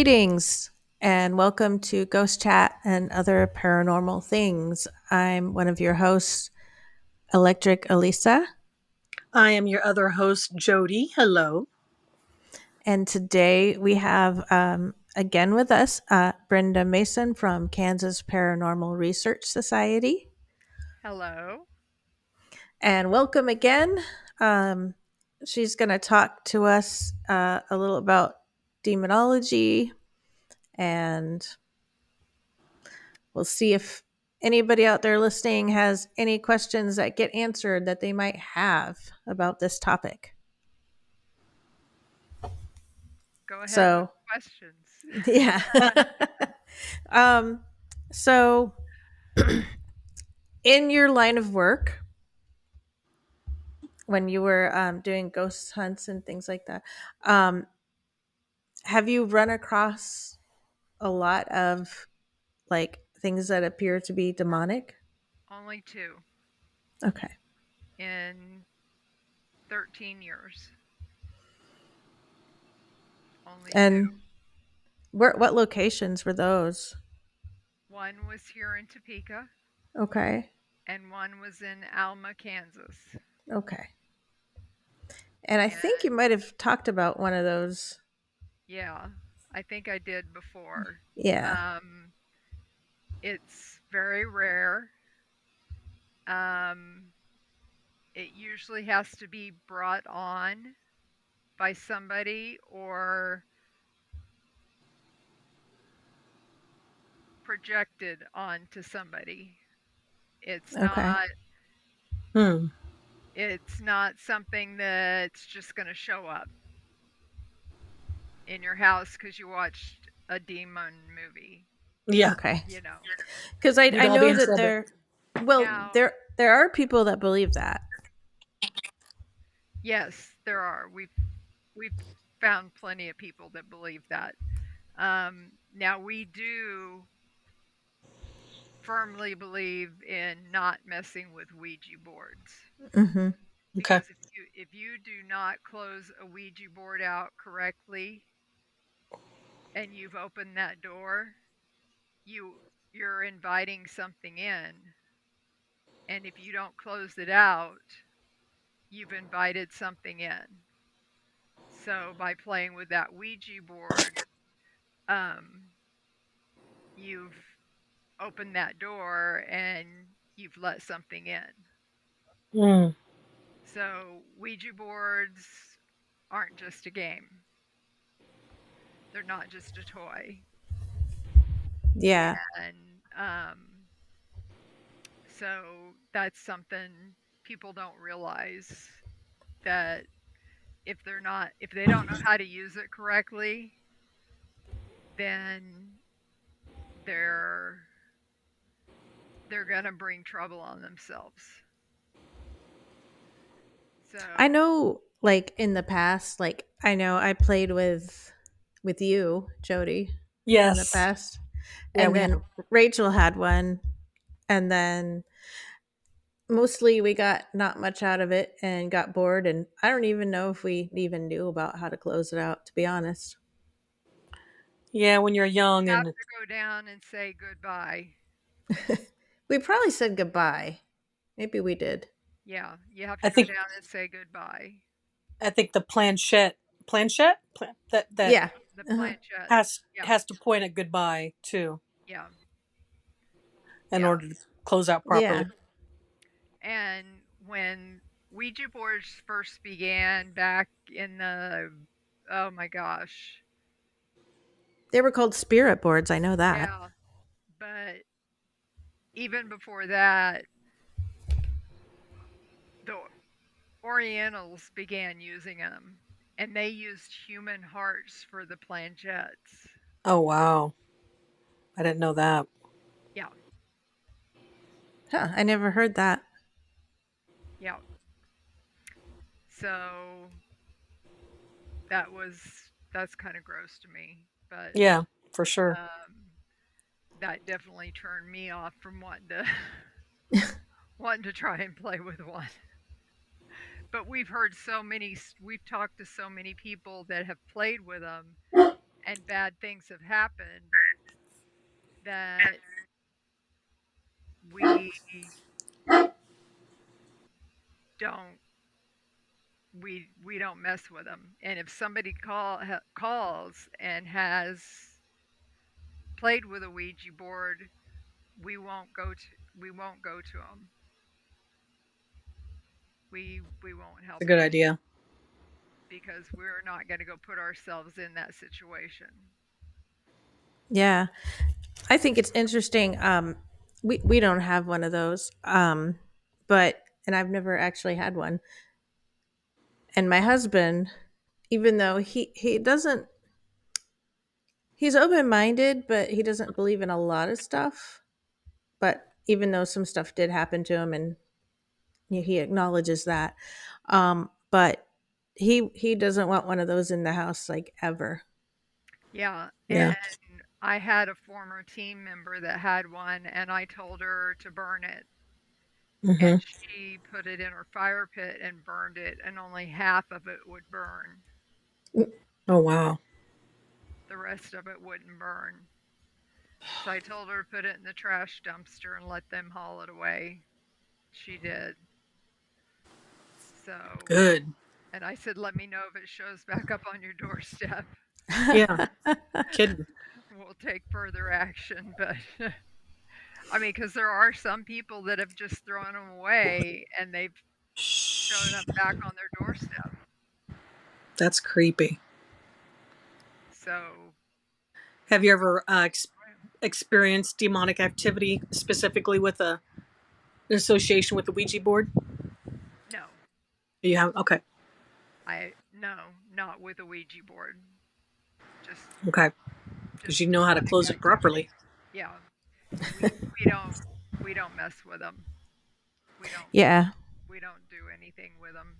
Greetings and welcome to Ghost Chat and Other Paranormal Things. I'm one of your hosts, Electric Elisa, I am your other host, Jody. Hello. and today we have again with us Brenda Mason from Kansas Paranormal Research Society. Hello. And welcome again. Um, she's going to talk to us a little about demonology, and we'll see if anybody out there listening has any questions that get answered that they might have about this topic. Go ahead with So, questions. yeah. um, so, in your line of work, when you were doing ghost hunts and things like that, um, have you run across a lot of like things that appear to be demonic? Only two Okay. in 13 years. Only two. And what locations were those? One was here in Topeka, Okay. and one was in Alma, Kansas. Okay. And I And think you might have talked about one of those. yeah, I think I did before. Yeah. Um, it's very rare. Um, it usually has to be brought on by somebody or projected onto somebody. It's Okay. not Hmm. It's not something that's just going to show up in your house because you watched a demon movie, Yeah. Okay. you know. Because I You'd all be know in that trouble. well, Now, there are people that believe that. yes, there are. We've found plenty of people that believe that. Now we do firmly believe in not messing with Ouija boards Mm-hmm. Okay. because if you do not close a Ouija board out correctly and you've opened that door, you you're inviting something in, and if you don't close it out, you've invited something in. So by playing with that Ouija board, um, you've opened that door and you've let something in. Hmm. So Ouija boards aren't just a game, they're not just a toy. Yeah. And so that's something people don't realize, that if they don't know how to use it correctly, then they're they're gonna bring trouble on themselves. I So know, like in the past, like I know I played with you, Jody, in the Yes. past, Yeah, and we have. then Rachel had one, and then mostly we got not much out of it and got bored, and I don't even know if we even knew about how to close it out, to be honest. Yeah, when you're young have and to go down and say goodbye. We probably said goodbye. Maybe we did. Yeah, you have I to go think down and say goodbye. the planchette that Yeah. The Uh-huh. planchette. Yeah, has to point at goodbye too yeah, in yeah. order to close out properly. Yeah. And when Ouija boards first began back in the, oh my gosh, They were called spirit boards. I know that. yeah, but even before that, the Orientals began using them, and they used human hearts for the planchettes. Oh wow. I didn't know that. Yeah, Huh, I never heard that. yeah. So that's kind of gross to me, but Yeah, for sure. um, that definitely turned me off from wanting to wanting to try and play with one. But we've talked to so many people that have played with them, and bad things have happened, that we don't we don't mess with them. And if somebody calls and has played with a Ouija board, we won't go to them. We won't It's a help good them idea. because we're not going to go put ourselves in that situation. Yeah. I think it's interesting. We don't have one of those. But and I've never actually had one. And my husband, even though he doesn't he's open-minded, but he doesn't believe in a lot of stuff. But even though some stuff did happen to him and he acknowledges that. But he doesn't want one of those in the house like ever. Yeah, Yeah. and I had a former team member that had one, and I told her to burn it, and Hmm. she put it in her fire pit and burned it, and only half of it would burn. Oh, wow. The rest of it wouldn't burn. So I told her to put it in the trash dumpster and let them haul it away. She did. So, Good. and I said, let me know if it shows back up on your doorstep. Yeah. Kidding. We'll take further action. But I mean, because there are some people that have just thrown them away and they've shown up back on their doorstep. That's creepy. So, Have you ever experienced demonic activity specifically with an association with the Ouija board? no, You have? Okay. no, not with a Ouija board. Just, Okay. Because just you know how to demonic close it activity. properly. Yeah, we don't we don't mess with them. We don't Yeah. we don't do anything with them.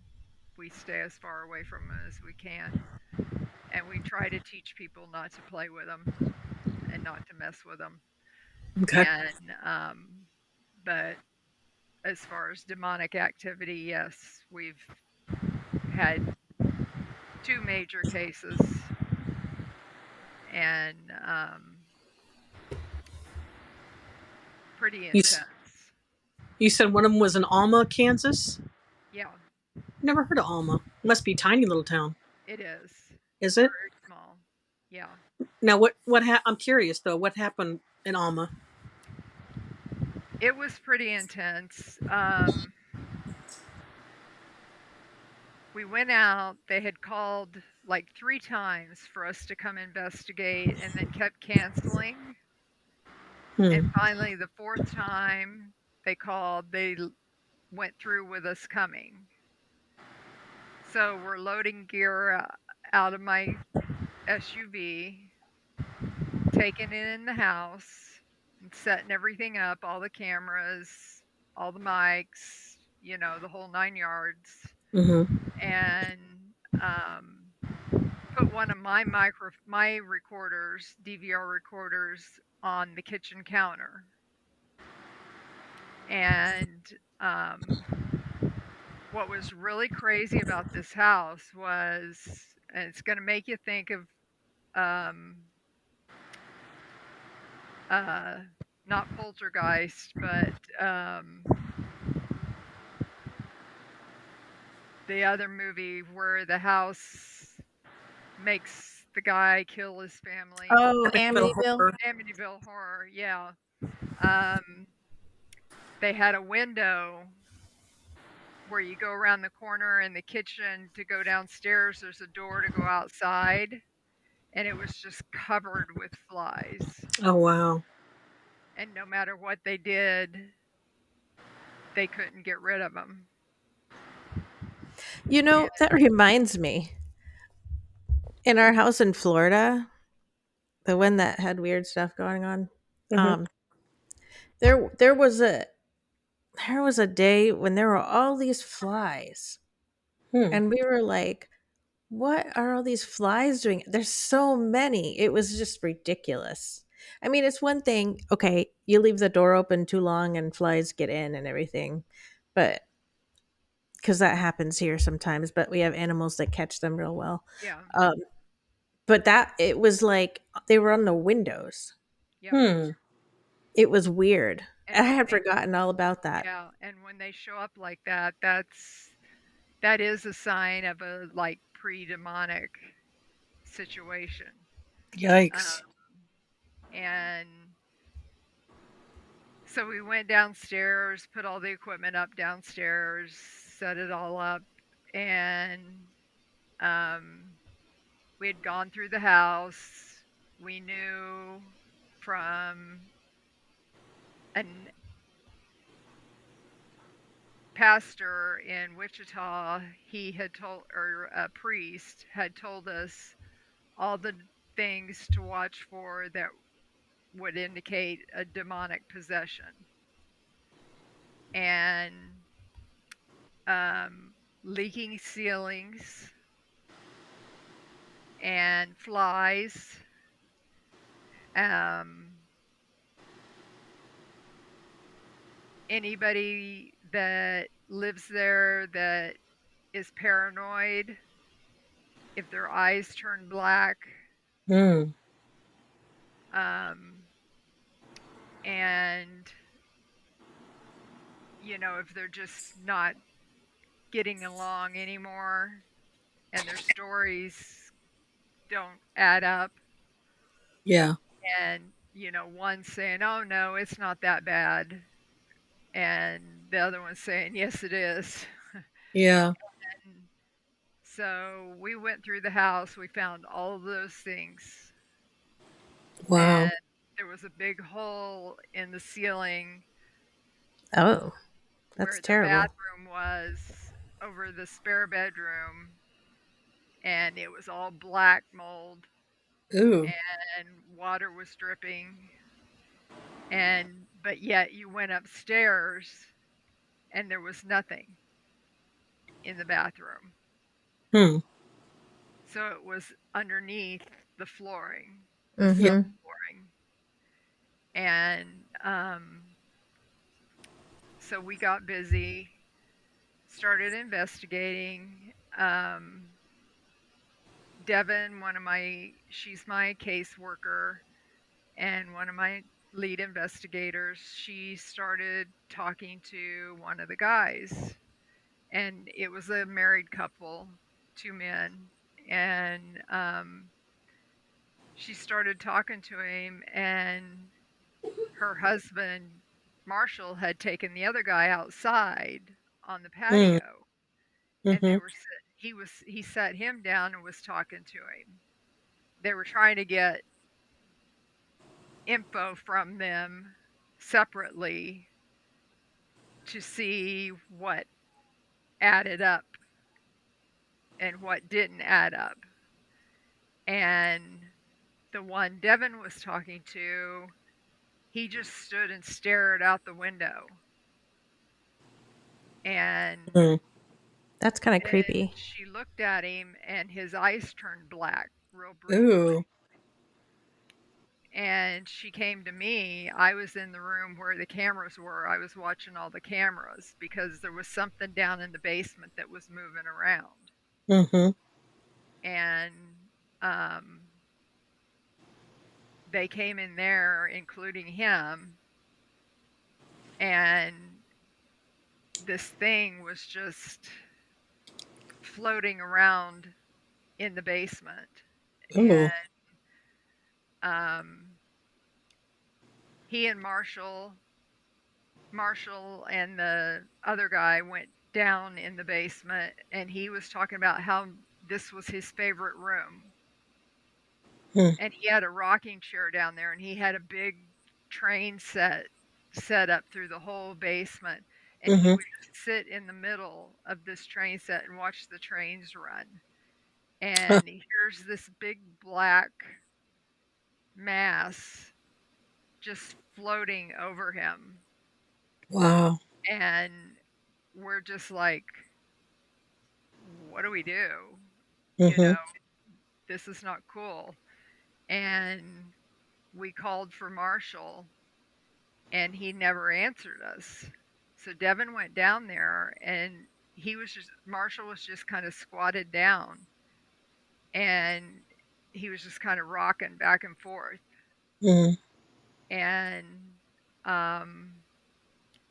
We stay as far away from them as we can, and we try to teach people not to play with them and not to mess with them. Okay. And but as far as demonic activity, yes, we've had two major cases, and pretty You intense. you said one of them was in Alma, Kansas. Yeah, Never heard of Alma. Must be a tiny little town. it is. Is It's it? very small. Yeah, Now I'm curious though. What happened in Alma? it was pretty intense. We went out. They had called like three times for us to come investigate, and then kept canceling. And Hmm. finally, the fourth time they called, went through with us coming. So we're loading gear out of my SUV, taking it in the house, and setting everything up, all the cameras, all the mics, the whole 9 yards, Mm-hmm. and put one of my recorders, DVR recorders, on the kitchen counter. And what was really crazy about this house was, and it's going to make you think of um, uh, not Poltergeist, but the other movie where the house makes the guy kill his family. Oh, Amityville Amityville. Horror. Amityville Horror, yeah. Um, they had a window where you go around the corner in the kitchen to go downstairs. There's a door to go outside, and it was just covered with flies. Oh wow. And no matter what they did, they couldn't get rid of them. And That reminds me. In our house in Florida, the one that had weird stuff going on, Mm-hmm. um, there there was a there was a day when there were all these flies, Hmm. and we were like, "What are all these flies doing? There's so many." It was just ridiculous. I mean, it's one thing, okay, you leave the door open too long and flies get in and everything, but because that happens here sometimes, but we have animals that catch them real well. yeah, Um, but that it was like they were on the windows. Yep. Hmm. It was weird. I And when had they forgotten all about that. Yeah, and when they show up like that, that is a sign of a like pre-demonic situation. Yikes. Um, and so we went downstairs, put all the equipment up downstairs, set it all up, and um, we had gone through the house. We knew from an pastor in Wichita, he had told, or a priest had told us all the things to watch for that would indicate a demonic possession. And leaking ceilings and flies. Um, Anybody that lives there that is paranoid, if their eyes turn black, Hmm. um, and if they're just not getting along anymore and their stories don't add up, Yeah. and one saying, "Oh no, it's not that bad," and the other one saying, "Yes, it is." Yeah. And so we went through the house, we found all of those things, Wow. and there was a big hole in the ceiling Oh, that's where the terrible. bathroom was, over the spare bedroom, and it was all black mold Ooh. and water was dripping, and but yet you went upstairs and there was nothing in the bathroom. Hmm. So it was underneath the flooring, the Yeah. ceiling Mm-hmm. flooring. And so we got busy, started investigating. Devin, she's my caseworker and one of my lead investigators, she started talking to one of the guys. And it was a married couple, two men. And she started talking to him, and her husband, Marshall, had taken the other guy outside on the Hmm. patio. And Mm-hmm. he sat him down and was talking to him. They were trying to get info from them separately to see what added up and what didn't add up. And the one Devin was talking to, he just stood and stared out the window. And Hmm. That's kind of then creepy. she looked at him and his eyes turned black real Ooh. briefly. And she came to me. I was in the room where the cameras were. I was watching all the cameras because there was something down in the basement that was moving around. Mm-hmm. And um, they came in there, including him, and this thing was just floating around in the basement. And Ooh. um, he and Marshall and the other guy went down in the basement, and he was talking about how this was his favorite room. Hmm. And he had a rocking chair down there, and he had a big train set up through the whole basement, and he Mm-hmm. would sit in the middle of this train set and watch the trains run. Huh. And he hears this big black mass just floating over him, Wow. and we're just like, what do we do? You Mm-hmm. know, this is not cool. And we called for Marshall, and he never answered us. So Devin went down there, and Marshall was just kind of squatted down, and he was just kind of rocking back and forth. Mm-hmm. And um,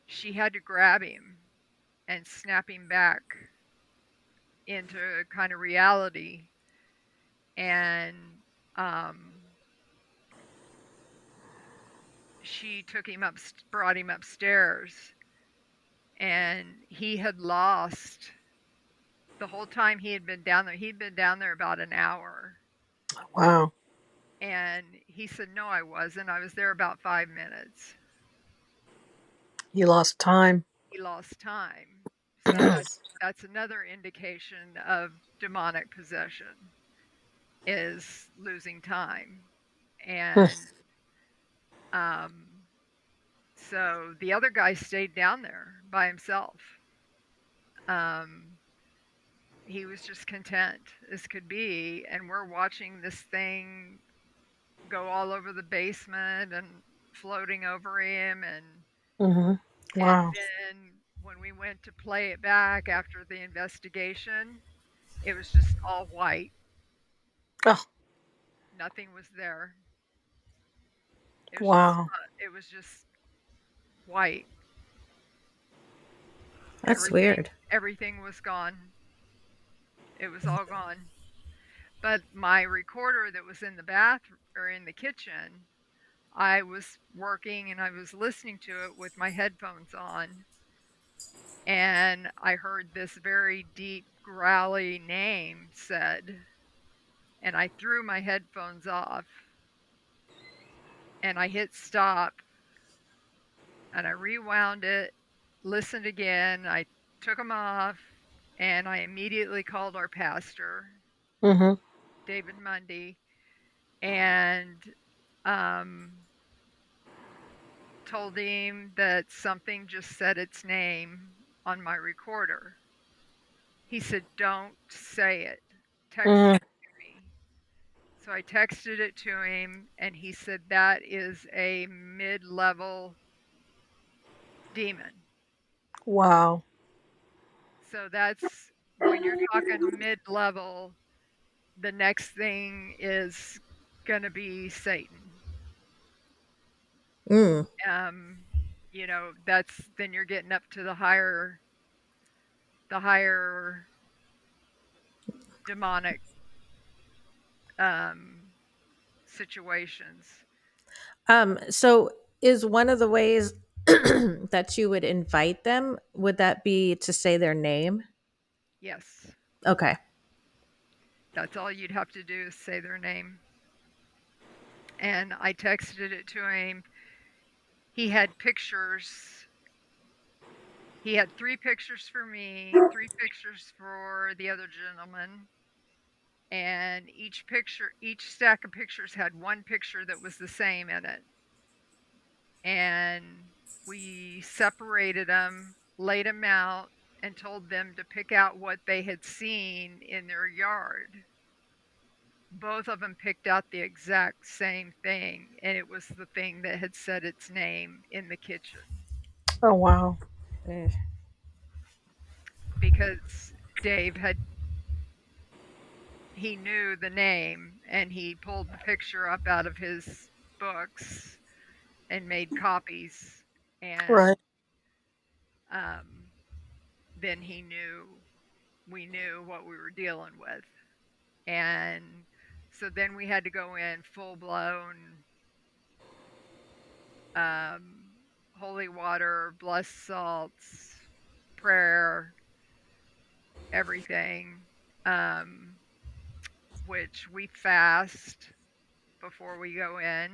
she had to grab him and snap him back into kind of reality. And um, she took him up, brought him upstairs, and he had lost the whole time he had been down there. He'd been down there about an hour. Wow. And he said, "No, I wasn't. I was there about 5 minutes." He lost time. He lost time. So that's another indication of demonic possession, is losing time. And um, so the other guy stayed down there by himself. Um, he was just content as could be, and we're watching this thing go all over the basement and floating over him. Mm-hmm. And Wow. then when we went to play it back after the investigation, it was just all white. Oh, Nothing was there. It was just wow. it was just white. That's Everything weird. everything was gone. It was all gone. But my recorder that was in the bathroom or in the kitchen, I was working and I was listening to it with my headphones on, and I heard this very deep growly name said, and I threw my headphones off and I hit stop and I rewound it, listened again, I took them off, and I immediately called our pastor, Mm-hmm. David Mundy, and um, told him that something just said its name on my recorder. He said, "Don't say it. Text it Mm-hmm. to me." So I texted it to him, and he said, "That is a mid level demon." Wow. So that's when you're talking mid level, the next thing is going to be Satan. Mm. Um, that's then you're getting up to the higher demonic um, situations. So is one of the ways that you would invite them, would that be to say their name? Yes, Okay. that's all you'd have to do is say their name. And I texted it to him. He had pictures. He had 3 pictures for me, 3 pictures for the other gentleman, and each stack of pictures had one picture that was the same in it. And we separated them, laid them out, and told them to pick out what they had seen in their yard. Both of them picked out the exact same thing, and it was the thing that had said its name in the kitchen, Oh, wow. Eh. because Dave had he knew the name and he pulled the picture up out of his books and made copies, and Right. um, then we knew what we were dealing with. And so then we had to go in full blown um, holy water, blessed salts, prayer, everything, um, which we fast before we go in,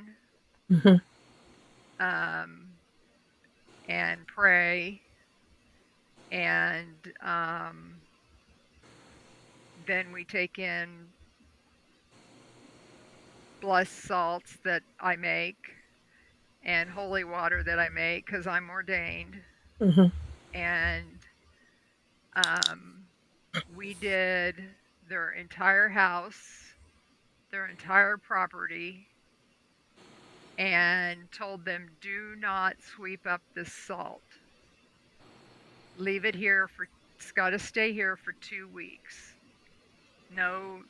Mm-hmm. um, and pray. And then we take in blessed salts that I make and holy water that I make because I'm ordained. Mm-hmm. And um, we did their entire house, their entire property, and told them, do not sweep up this salt. Leave it here for, it's got to stay here for 2 weeks. no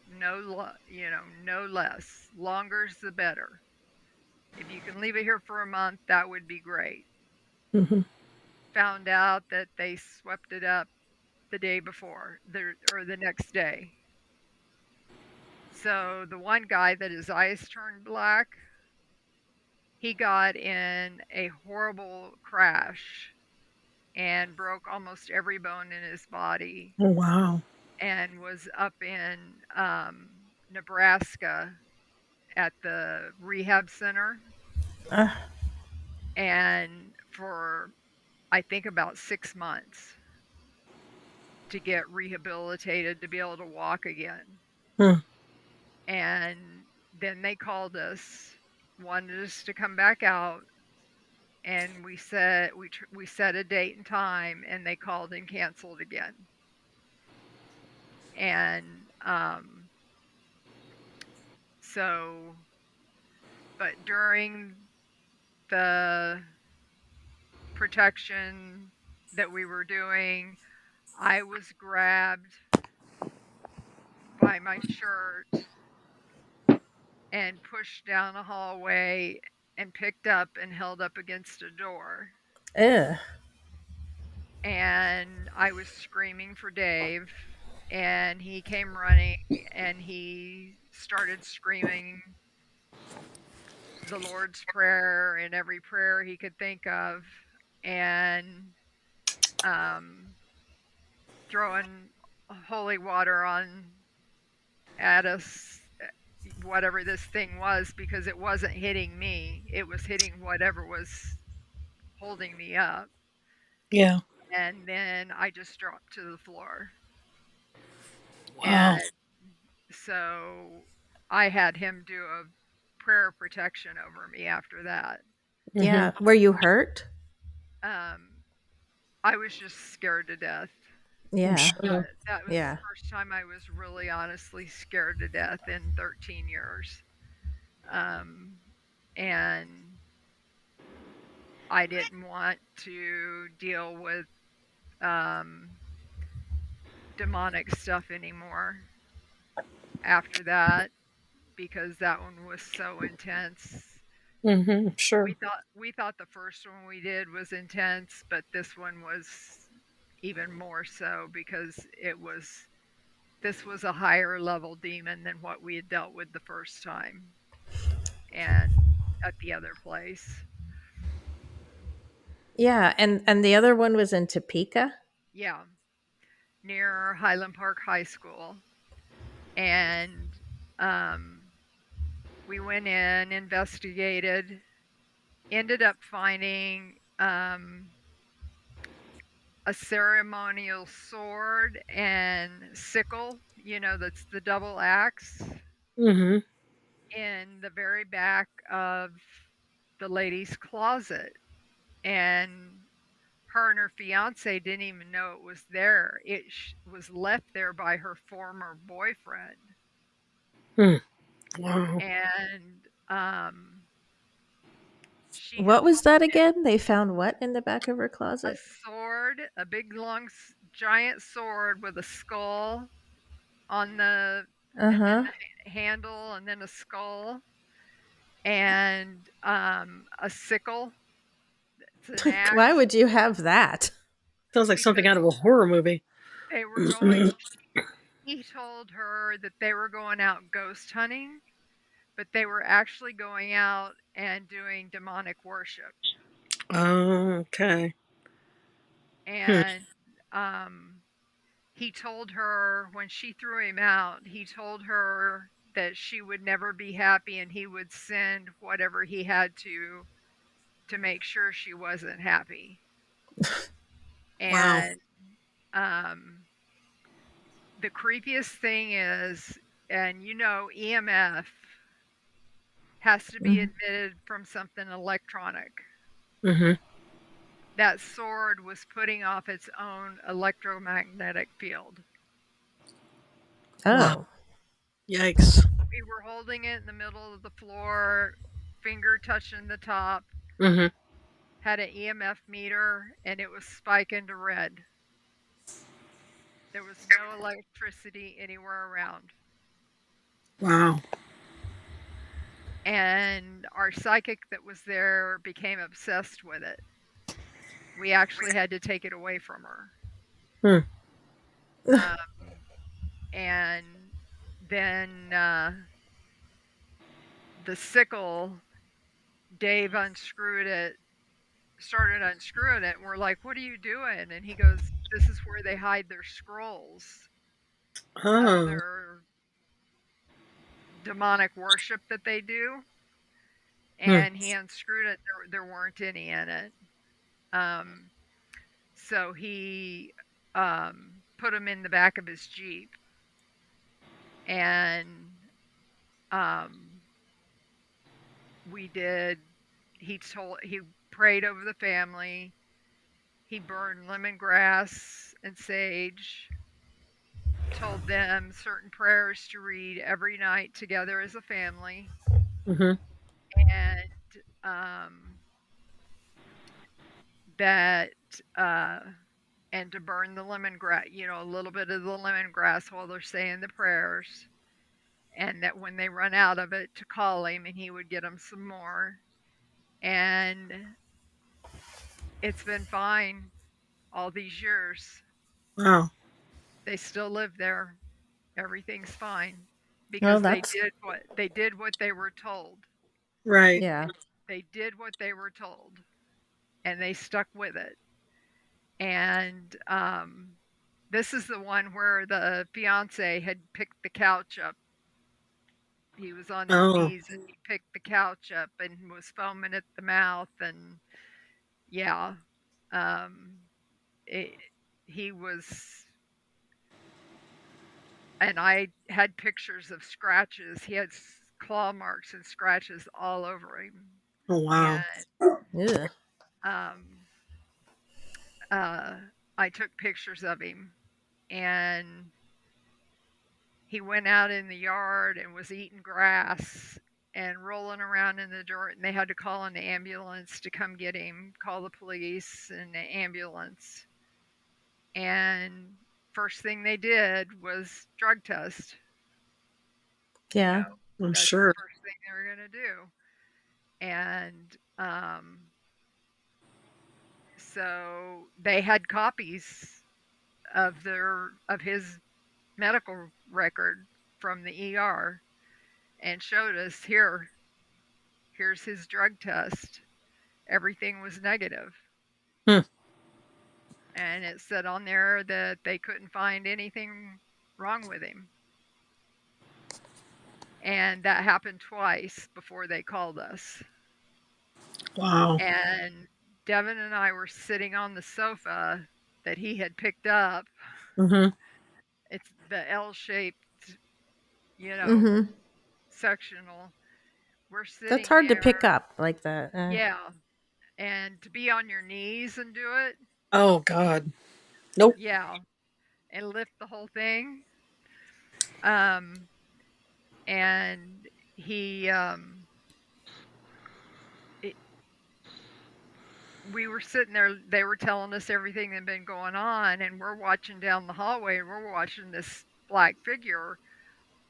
less. Longer's the better. If you can leave it here for a month, that would be great. Hmm. Found out that they swept it up the day before, or the next day. So the one guy that his eyes turned black, he got in a horrible crash and broke almost every bone in his body Oh, wow. and was up in Nebraska at the rehab center, Uh, and for I think about 6 months to get rehabilitated to be able to walk again. Hmm. And then they called us, wanted us to come back out, and we set a date and time, and they called and canceled again. And so, but during the protection that we were doing, I was grabbed by my shirt and pushed down a hallway and picked up and held up against a door. ugh. And I was screaming for Dave, and he came running and he started screaming the Lord's Prayer and every prayer he could think of, and um, throwing holy water on at us, whatever this thing was, because it wasn't hitting me, it was hitting whatever was holding me up. Yeah. And then I just dropped to the floor. Wow. And so I had him do a prayer of protection over me after that. Hmm. Yeah. Were you hurt? Um, I was just scared to death. I'm Yeah. sure. That was the Yeah. first time I was really honestly scared to death in 13 years. Um, and I didn't want to deal with um, demonic stuff anymore after that, because that one was so intense. Hmm. We Sure. thought we thought the first one we did was intense, but this one was even more so, because this was a higher level demon than what we had dealt with the first time and at the other place. Yeah. And the other one was in Topeka. Yeah, near Highland Park High School. And um, we went in, investigated, ended up finding a ceremonial sword and sickle, that's the double axe, Hmm. in the very back of the lady's closet. And her and her fiance didn't even know it was there. It was left there by her former boyfriend. Hmm. Wow. And she had What was told that again? They found what in the back of her a closet? sword, a big long giant sword with a skull on the Uh and then huh. the handle, and then a skull, and a sickle. It's an Why axe, would you have that? Sounds like something because out of a horror movie. they were going. He told her that they were going out ghost hunting, but they were actually going out and doing demonic worship. Okay. Hmm. And um, he told her, when she threw him out, he told her that she would never be happy, and he would send whatever he had to make sure she wasn't happy. Wow. And um, the creepiest thing is, and EMF has to be Mhm. emitted from something electronic. Hmm. That sword was putting off its own electromagnetic field. Wow. Oh. Yikes. We were holding it in the middle of the floor, finger touching the top, Hmm. had an EMF meter, and it was spiking to red. There was no electricity anywhere around. Wow. And our psychic that was there became obsessed with it. We actually had to take it away from her. Hmm. Um, and then the sickle, Dave unscrewed it, started unscrewing it, and we're like, "What are you doing?" And he goes, "This is where they hide their scrolls of Oh. their demonic worship that they do." Hmm. And he unscrewed it. There weren't any in it. Um, so he put them in the back of his Jeep, and um, we did. He prayed over the family. He burned lemongrass and sage. Told them certain prayers to read every night together as a family, Mm-hmm. and um, that uh, and to burn the lemongrass, a little bit of the lemongrass while they're saying the prayers, and that when they run out of it, to call him and he would get them some more. And it's been fine all these years. Wow. They still live there. Everything's fine Well, because that's they did what they were told. Right. yeah. They did what they were told, and they stuck with it. And this is the one where the fiance had picked the couch up. He was on his Oh. knees and he picked the couch up and was foaming at the mouth. And yeah, um, it, he was, and I had pictures of scratches. He had claw marks and scratches all over him. Oh, And wow. Ugh. um, uh, I took pictures of him, and he went out in the yard and was eating grass and rolling around in the dirt, and they had to call an ambulance to come get him, call the police and the ambulance. And first thing they did was drug test. you Yeah. know I'm that's the sure. first thing they were going to do. And so they had copies of his medical record from the ER, and showed us, here's his drug test. Everything was negative. Hmm. And it said on there that they couldn't find anything wrong with him. And that happened twice before they called us. Wow. And Devin and I were sitting on the sofa that he had picked up. Mm-hmm. It's the L shaped, you know, Mm-hmm. sectional. We're That's sitting hard to pick there. up like that. Yeah. And to be on your knees and do it. Oh, God. Nope. Yeah. And lift the whole thing. Um, and he, it, we were sitting there, they were telling us everything that had been going on, and we're watching down the hallway, and we're watching this black figure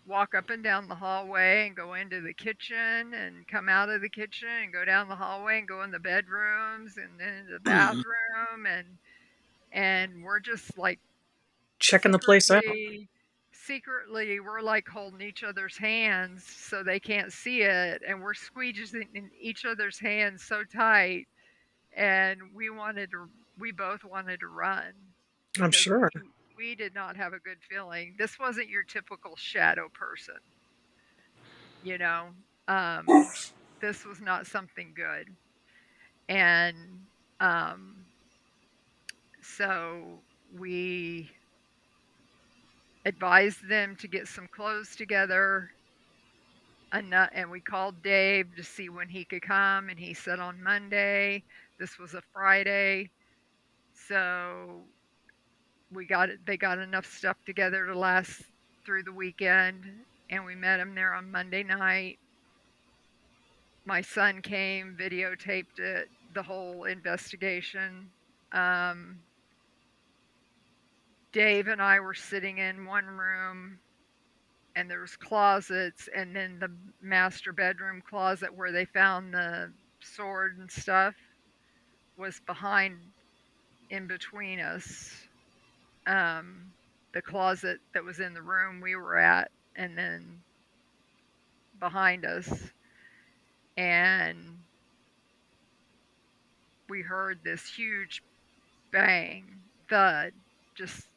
walk up and down the hallway and go into the kitchen and come out of the kitchen and go down the hallway and go in the bedrooms and then into the Hmm. bathroom. And we're just like Checking the place out. secretly we're like holding each other's hands so they can't see it, and we're squeezing in each other's hands so tight. And we both wanted to run I'm because sure. we did not have a good feeling. This wasn't your typical shadow person, you know. um this was not something good. And um so we advised them to get some clothes together, and we called Dave to see when he could come, and he said on Monday. This was a Friday. So they got enough stuff together to last through the weekend, and we met him there on Monday night. My son came, videotaped it, the whole investigation. um Dave and I were sitting in one room, and there was closets, and then the master bedroom closet where they found the sword and stuff was behind, in between us. um, the closet that was in the room we were at, and then behind us. And we heard this huge bang, thud, just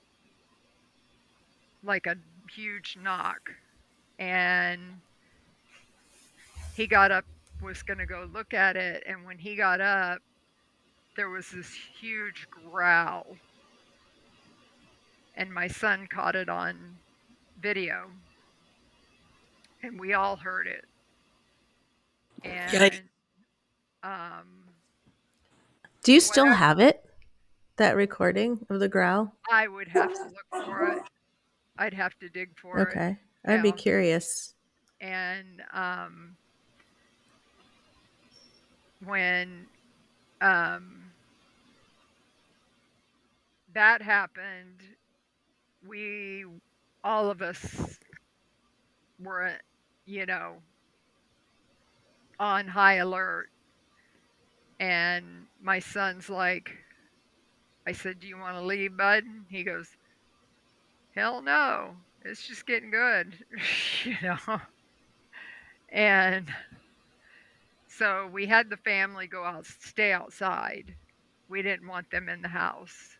like a huge knock. And he got up, was going to go look at it. And when he got up, there was this huge growl. And my son caught it on video, and we all heard it. Yeah. And um, Do you still whatever, have it? That recording of the growl? I would have to look for it. I'd have to dig for it Okay. I'd be out. curious. And when um, that happened, we, all of us were, you know, on high alert. And my son's like, I said, "Do you want to leave, bud?" He goes, "Hell no. It's just getting good." you know? And so we had the family go out, stay outside. We didn't want them in the house.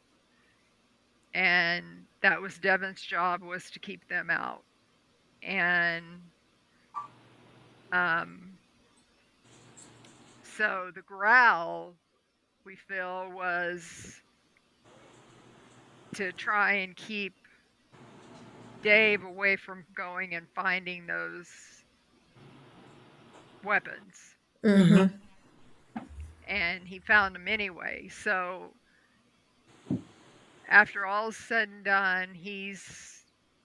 And that was Devin's job, was to keep them out. And um, so the growl, we feel, was to try and keep Dave away from going and finding those weapons. Mm-hmm. Mm-hmm. And he found them anyway. So after all's said and done, he's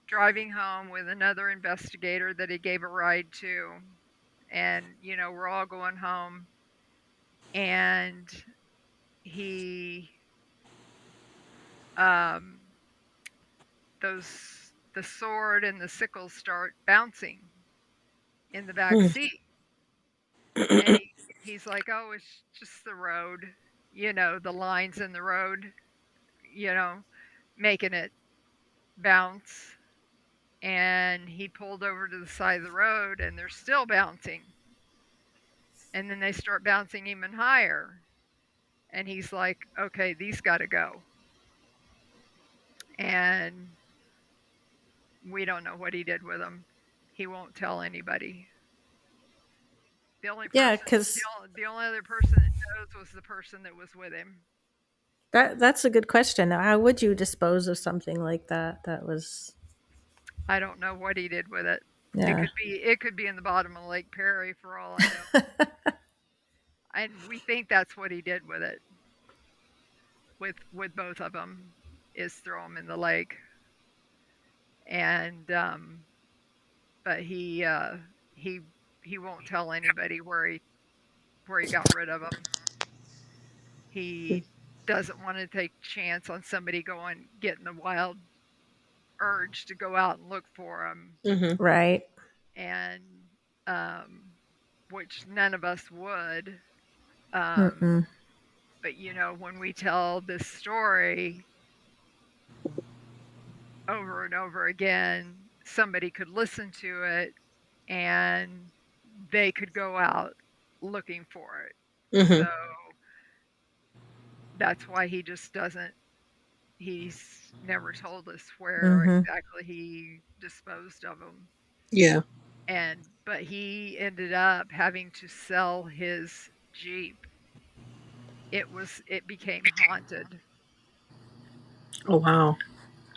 driving home with another investigator that he gave a ride to. And, we're all going home. And he, um, the sword and the sickle start bouncing in the back seat. And he's like, "Oh, it's just the road, the lines in the road, you know, making it bounce." And he pulled over to the side of the road, and they're still bouncing. And then they start bouncing even higher. And he's like, "Okay, these got to go." And we don't know what he did with them. He won't tell anybody. The only Yeah, person, because the only other person that knows was the person that was with him. that's a good question. How would you dispose of something like that? That was, I don't know what he did with it. It yeah. could be it could be in the bottom of Lake Perry for all I know. And we think that's what he did with it. With both of them, is throw them in the lake. And but he he won't tell anybody where he got rid of them. He doesn't want to take a chance on somebody going getting the wild urge to go out and look for them. Mm-hmm. Right. And um, which none of us would. Um, Mm-mm. but when we tell this story over and over again, somebody could listen to it, and they could go out looking for it. Mm-hmm. So that's why he just doesn't, he's never told us where Mm-hmm. exactly he disposed of them. Yeah. But he ended up having to sell his Jeep. It became haunted. Oh wow.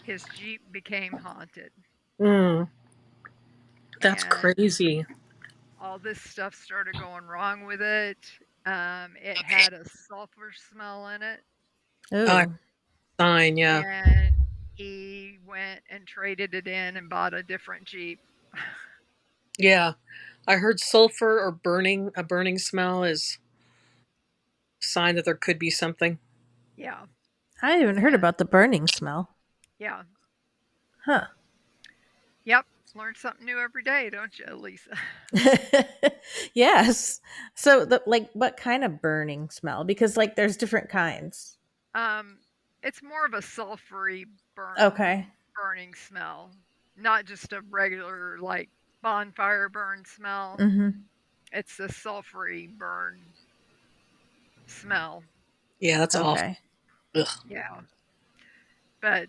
His Jeep became haunted. Mm. That's And crazy. all this stuff started going wrong with it. It had a sulfur smell in it, Uh, Oh, sign. Yeah. and he went and traded it in and bought a different Jeep. Yeah. I heard sulfur or burning. A burning smell is a sign that there could be something. Yeah, I haven't heard and about the burning smell. Yeah. Huh. Yep. Learn something new every day, don't you, Lisa? Yes. So like what kind of burning smell? Because like there's different kinds. Um, it's more of a sulfury Okay. burning smell, not just a regular like bonfire burn smell. Mhm. It's a sulfury burn smell. Yeah, that's awful. Okay. Ugh. Yeah. But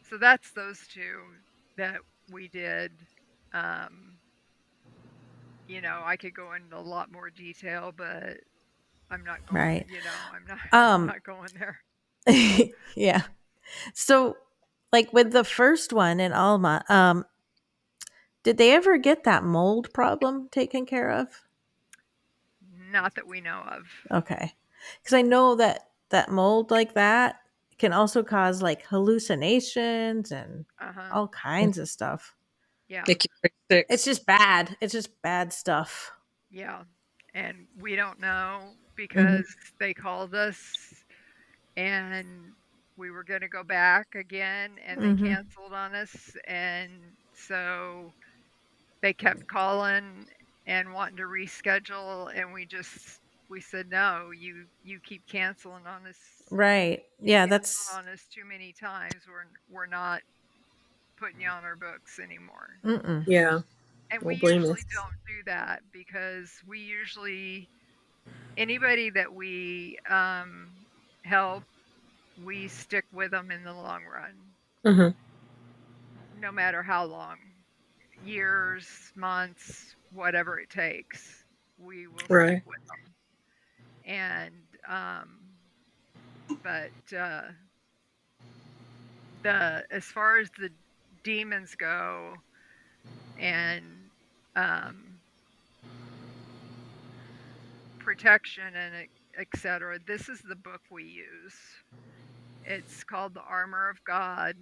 so that's those two that we did. Um, I could go into a lot more detail, but I'm not going, Right. I'm not I'm Um not going there. yeah. So like with the first one in Alma, did they ever get that mold problem taken care of? Not that we know of. Okay. Cuz I know that mold like that can also cause like hallucinations and Uh-huh. all kinds of stuff. Yeah. Make you very sick. It's just bad. It's just bad stuff. Yeah. And we don't know Mhm. because they called us and we were going to go back again and they Mhm. canceled on us, and so they kept calling and wanting to reschedule, and we said no, you keep canceling on us. Right. You Yeah, canceled that's on us too many times. We're not putting you on our books anymore. mm-mm. Yeah, And we don't blame you. usually don't do that because we usually anybody that we help, we stick with them in the long run, Hmm. no matter how long, years, months, whatever it takes, we will stick Right. with them. And but the as far as the demons go and um, protection and etc., this is the book we use. It's called The Armor of God,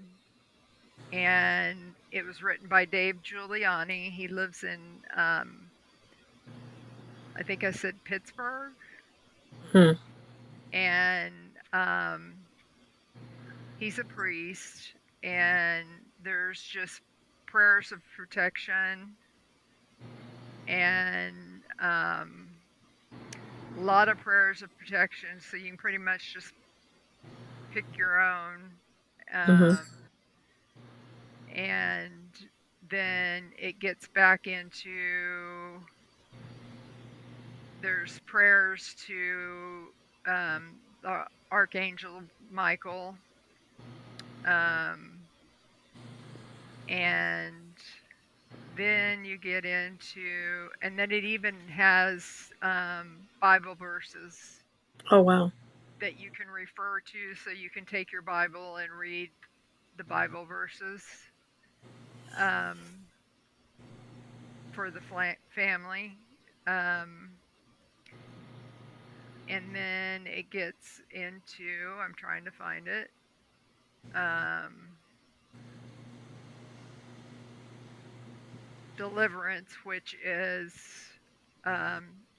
and it was written by Dave Giuliani. He lives in, I think I said Pittsburgh, Hmm. and he's a priest. And there's just prayers of protection and a lot of prayers of protection. So you can pretty much just pick your own. Hmm. Um, and then it gets back into there's prayers to the Archangel Michael, um, and then you get into, and then it even has Bible verses Oh wow. that you can refer to, so you can take your Bible and read the Bible verses um, for the family. Um, and then it gets into, I'm trying to find it. Um, Deliverance, which is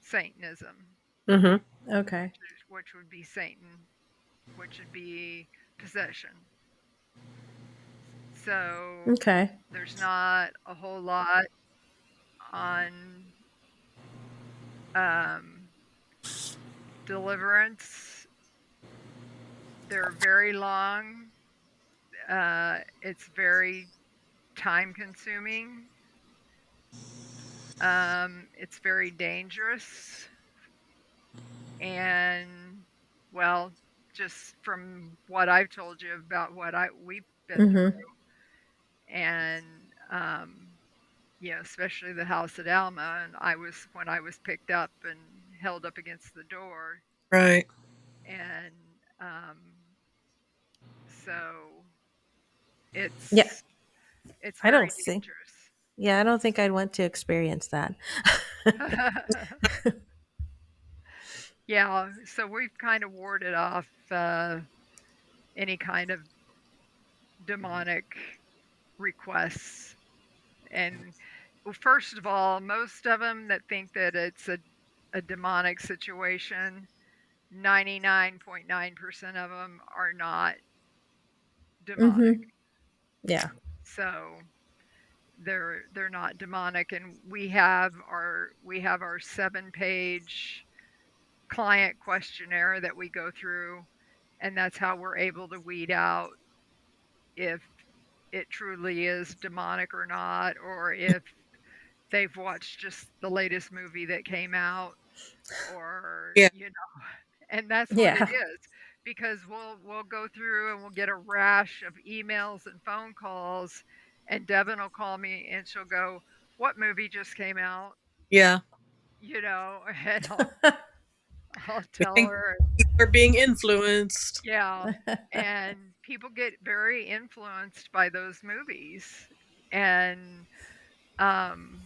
Satanism, Hmm. Okay. which would be Satan, which would be possession. So Okay. there's not a whole lot on um, deliverance. They're very long. It's very time consuming. It's very dangerous. And, well, just from what I've told you about what we've been through, Mhm. and especially the house at Alma, and when I was picked up and held up against the door, Right. and so Yeah, it's I don't very think. dangerous. Yeah, I don't think I'd want to experience that. Yeah, so we've kind of warded off any kind of demonic requests. And well, first of all, most of them that think that it's a demonic situation, 99.9% of them are not. demonic. Mhm. Yeah. So they're not demonic, and we have our 7-page client questionnaire that we go through, and that's how we're able to weed out if it truly is demonic or not, or if they've watched just the latest movie that came out, or Yeah. and that's what it Yeah. is, because we'll go through and we'll get a rash of emails and phone calls, and Devin will call me and she'll go, "What movie just came out?" Yeah. And I'll We tell think her, people are being influenced. yeah, and people get very influenced by those movies, and um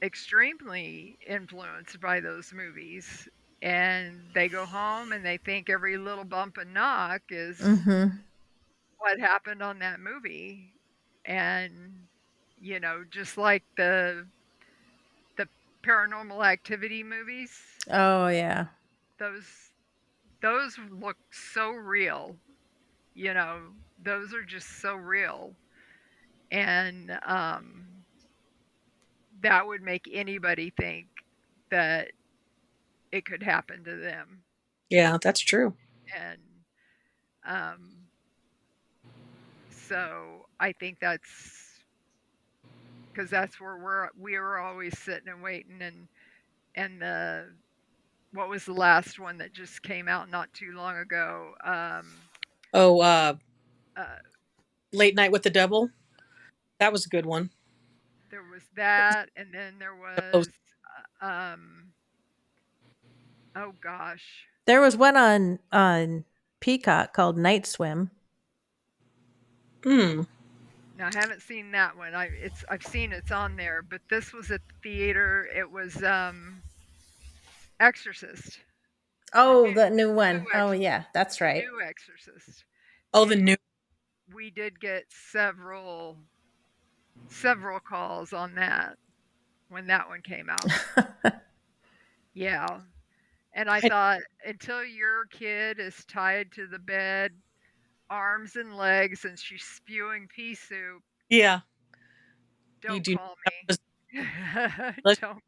extremely influenced by those movies, and they go home and they think every little bump and knock is Mhm. what happened on that movie. And just like the paranormal activity movies, Oh, yeah. those those look so real. Those are just so real, and that would make anybody think that it could happen to them. Yeah, that's true. And um, so I think that's because that's where we were always sitting and waiting. And the what was the last one that just came out not too long ago? Oh, Uh, Late Night with the Devil. That was a good one. there was that, and then there Oh, was oh gosh, There was one on Peacock called Night Swim. hmm. now I haven't seen that one. I've seen it's on there, but this was at the theater. It was Exorcist, the Oh, the new new one. Oh, yeah, that's the right. new Exorcist, Oh, the and new. we did get several calls on that when that one came out. Yeah. And I I, thought, until your kid is tied to the bed, arms and legs, and she's spewing pea soup, yeah, you don't do. call Not just me. let- Don't.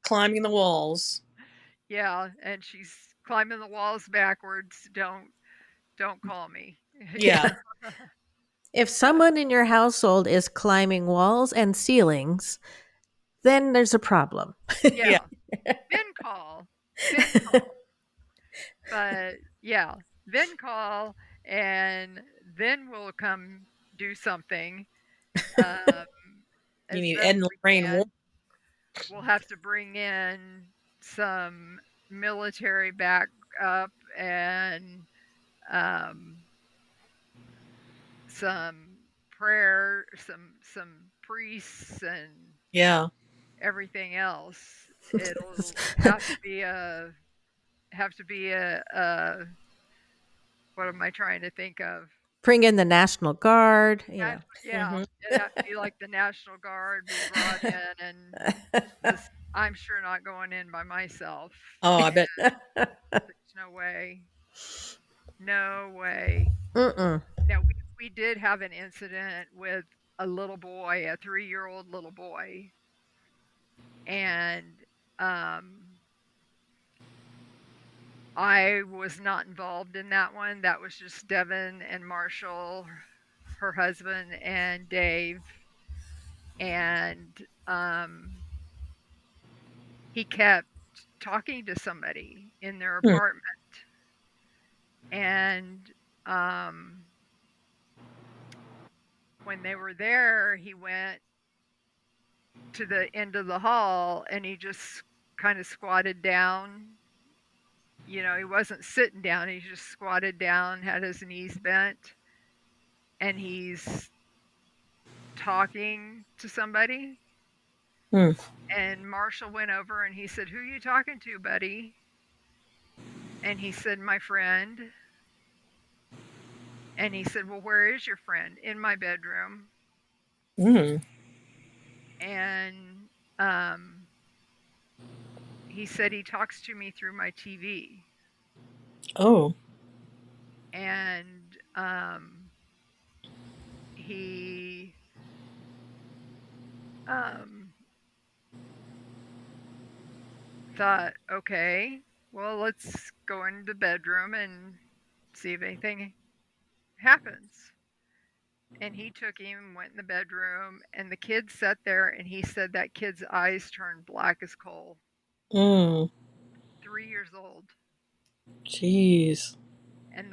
climbing the walls. Yeah, and she's climbing the walls backwards. Don't call me. Yeah, If someone in your household is climbing walls and ceilings, then there's a problem. yeah. Yeah, then call. Then call. But yeah, then call, and then we'll come do something um, You as need best Ed and we Lorraine. can. We'll have to bring in some military backup and um, some prayer, some priests and Yeah, everything else. It'll have to be a what am I trying to think of? Bring in the National Guard, Yeah, hmm, it'd have to be like the National Guard be brought in, and because I'm sure not going in by myself. oh, I bet. There's no way. No way. Mm-mm. Now we did have an incident with a little boy, a 3-year-old little boy, and um, I was not involved in that one. That was just Devin and Marshall, her husband, and Dave, and he kept talking to somebody in their Hmm, apartment, and when they were there, he went to the end of the hall and he just kind of squatted down. He wasn't sitting down, he just squatted down, had his knees bent, and he's talking to somebody. hmm, And Marshall went over and he said, "Who you talking to, buddy?" And he said, "My friend." And he said, "Well, where is your friend?" "In my bedroom." hmm. And he said, "He talks to me through my TV." Oh, And He um, thought, okay, well, let's go into the bedroom and see if anything happens. And he took him and went in the bedroom, and the kid sat there, and he said that kid's eyes turned black as coal. Mm. 3 years old, Jeez. and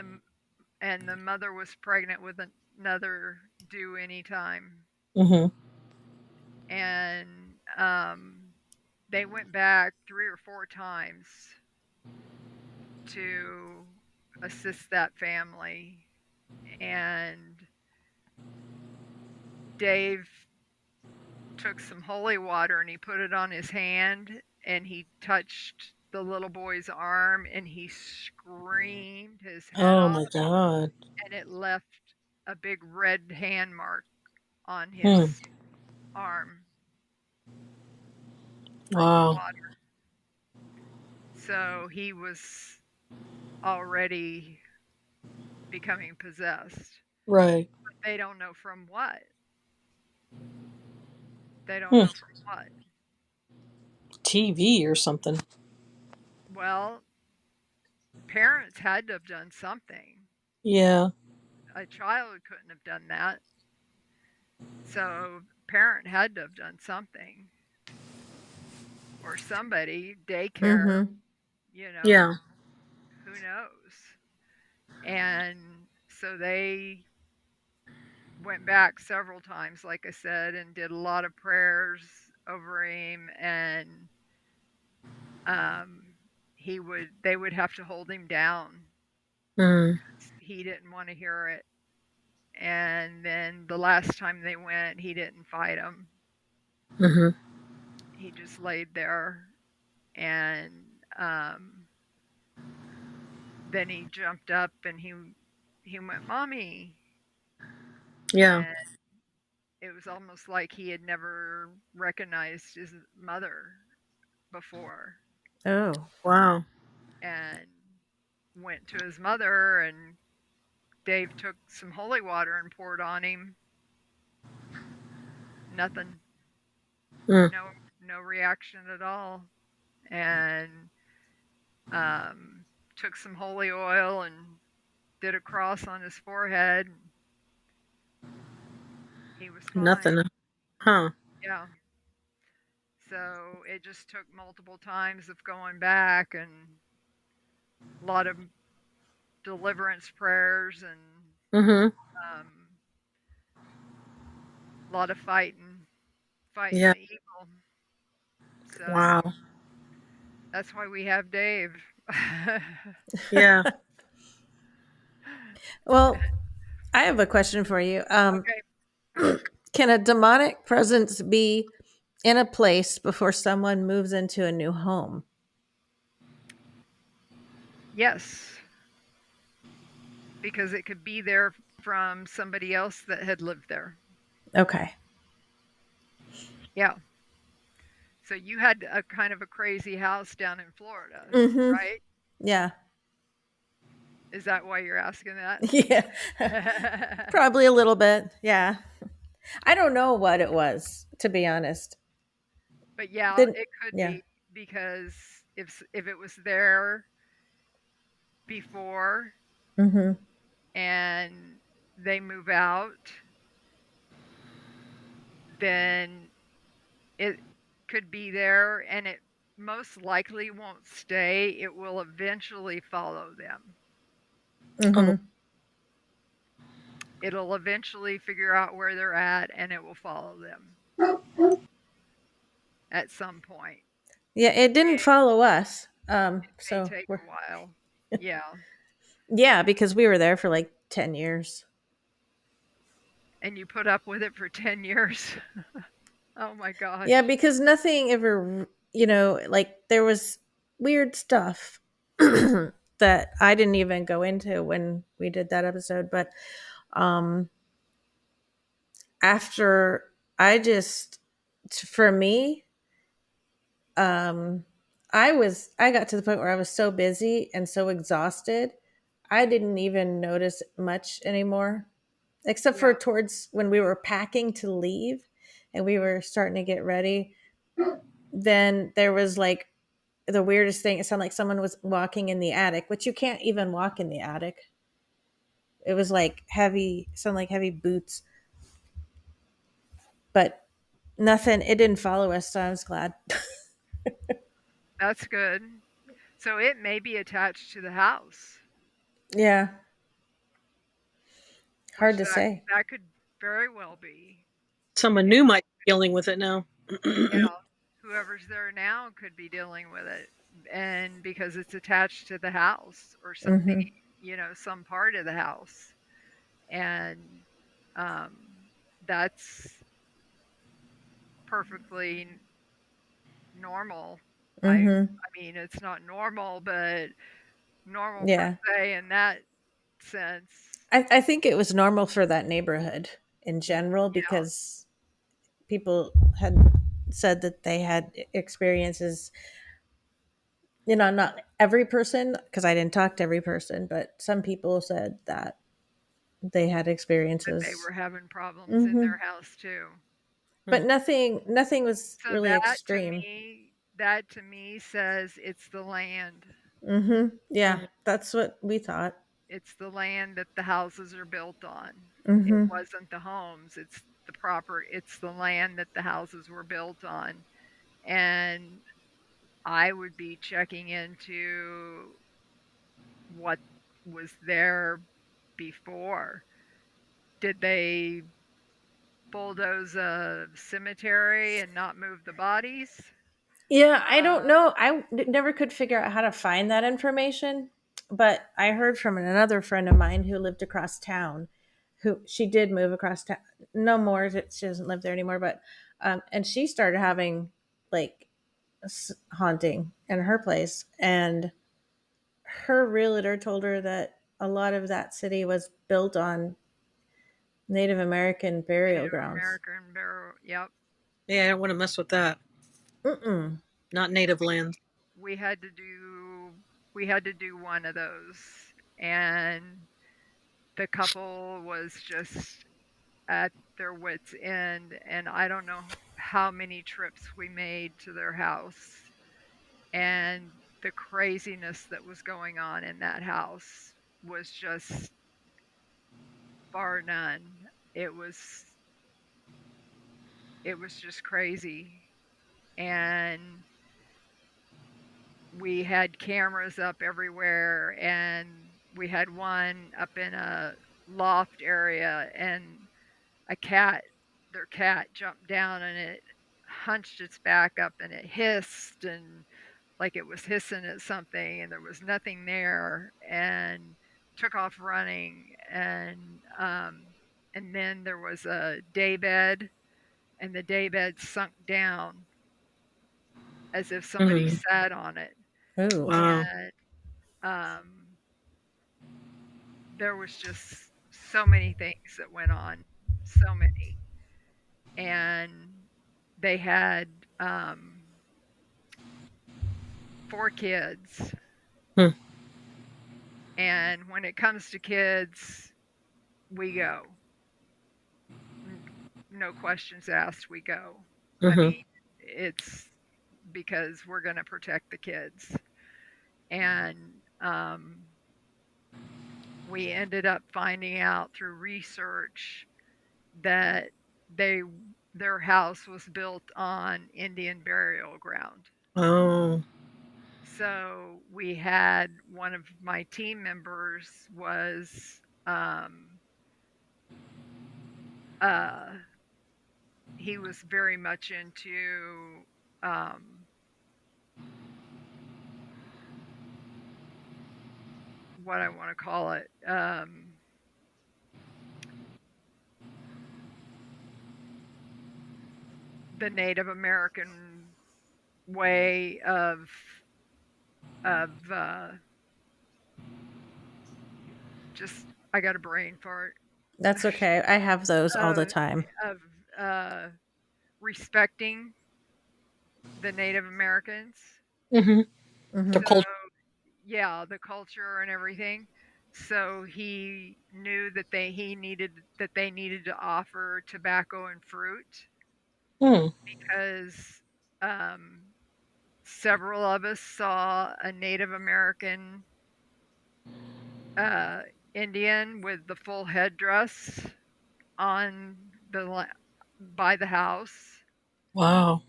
the mother was pregnant with another due anytime. Mm-hmm. And they went back 3 or 4 times to assist that family. And Dave took some holy water and he put it on his hand and he touched the little boy's arm and he screamed his head Oh off, my God. and it left a big red hand mark on Hmm. his arm from the Wow. water. So he was already becoming possessed. Right. But they don't know from what. They don't Hmm. know from what. TV or something. Well, parents had to have done something. Yeah. A child couldn't have done that. So parent had to have done something, or somebody, daycare, Mm-hmm. you know, Yeah. who knows. And so they went back several times, like I said, and did a lot of prayers over him. And um, they would have to hold him down Mm. because he didn't want to hear it. And then the last time they went, he didn't fight them. Mm-hmm. He just laid there, and um, then he jumped up and he went, "Mommy," Yeah. and it was almost like he had never recognized his mother before, Oh. Wow. and went to his mother, and Dave took some holy water and poured on him. Nothing. Mm. No reaction at all. And took some holy oil and did a cross on his forehead. He was fine. Nothing. Huh. Yeah. So it just took multiple times of going back and a lot of deliverance prayers and Mm-hmm. um, a lot of fighting Yeah. the evil. So Wow. that's why we have Dave. Yeah. Well, I have a question for you. Okay. Can a demonic presence be in a place before someone moves into a new home? Yes, because it could be there from somebody else that had lived there. Okay. Yeah. So you had a kind of a crazy house down in Florida, Mm-hmm. right? Yeah. Is that why you're asking that? Yeah. Probably a little bit. Yeah. I don't know what it was, to be honest. But yeah, Didn't. it could Yeah. be because if it was there before Mm-hmm. and they move out, then it could be there, and it most likely won't stay. It will eventually follow them. Oh. Mm-hmm. It'll eventually figure out where they're at and it will follow them at some point. Yeah, it didn't May, follow us. may So take we're a while. Yeah. yeah, because we were there for like 10 years. And you put up with it for 10 years. Oh my Yeah, gosh. because nothing ever, like there was weird stuff that I didn't even go into when we did that episode. But um, after for me, um, I got to the point where I was so busy and so exhausted. I didn't even notice much anymore, except for Yeah, towards when we were packing to leave and we were starting to get ready. Then there was like the weirdest thing. It sounded like someone was walking in the attic, which you can't even walk in the attic. It was like heavy, sound like heavy boots, but nothing. It didn't follow us, so I was glad. that's good. So it may be attached to the house, Yeah, hard which to say. that could very well be. Someone It, new might be dealing with it now. yeah, whoever's there now could be dealing with it, and because it's attached to the house or something, Hmm. some part of the house, and that's perfectly normal. Hmm. I mean, it's not normal, but normal per Yeah, se in that sense. I think it was normal for that neighborhood in general Yeah, because people had said that they had experiences. Not every person, because I didn't talk to every person, but some people said that they had that they experiences. were having problems in Hmm. their house too. But nothing was So really extreme. that to me says it's the land. Hmm. Yeah, Mhm. that's what we thought. It's the land that the houses are built on. It Hmm. wasn't the homes, it's the land that the houses were built on. And I would be checking into what was there before. Did they bulldoze a cemetery and not move the bodies? Yeah, I don't Uh, know. Never could figure out how to find that information, but I heard from another friend of mine who lived across town. Who she did move across town. No more. She doesn't live there anymore. But and she started having like haunting in her place, and her realtor told her that a lot of that city was built on Native American burial Native grounds. American burial. Yep. Yeah, I don't want to mess with that. Mm-mm. Not native land. We had to do we had to do one of those, and the couple was just at their wits end, and I don't know how many trips we made to their house, and the craziness that was going on in that house was just bar none. It was just crazy, and we had cameras up everywhere, and we had one up in a loft area, and a cat their cat jumped down, and it hunched its back up, and it hissed, and like it was hissing at something, and there was nothing there, and took off running. And then there was a daybed, and the daybed sunk down as if somebody Hmm. sat on it. Ooh. Wow. And um, there was just so many things that went on, so many. And they had 4 kids. Hmm. And when it comes to kids, we go. No questions asked, we go. I Hmm. mean, it's because we're going to protect the kids. And we ended up finding out through research that they their house was built on Indian burial ground. Oh. So we had one of my team members was uh he was very much into um what I want to call it, the Native American way of just I got a brain fart That's okay. I have those all the of time. of uh respecting the Native Americans. Hmm. Hmm. The So culture. yeah, the culture and everything. So he knew that they needed to offer tobacco and fruit Hmm. because um, several of us saw a Native American uh, Indian with the full headdress on by the house, Wow.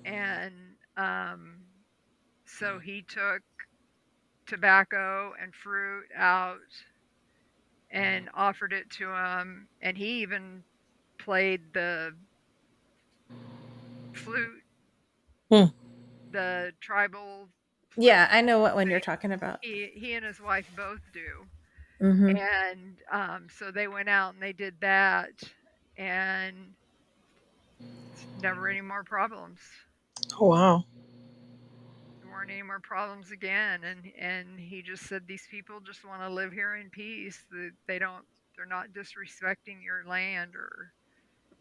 and so he took tobacco and fruit out and offered it to him, and he even played the flute, Hmm. the tribal flute. Yeah, I know what one you're talking about. He and his wife both do, Mm-hmm. and so they went out and they did that, and never any more problems. Oh, wow. There weren't any more problems again, and he just said these people just want to live here in peace. That they're not disrespecting your land or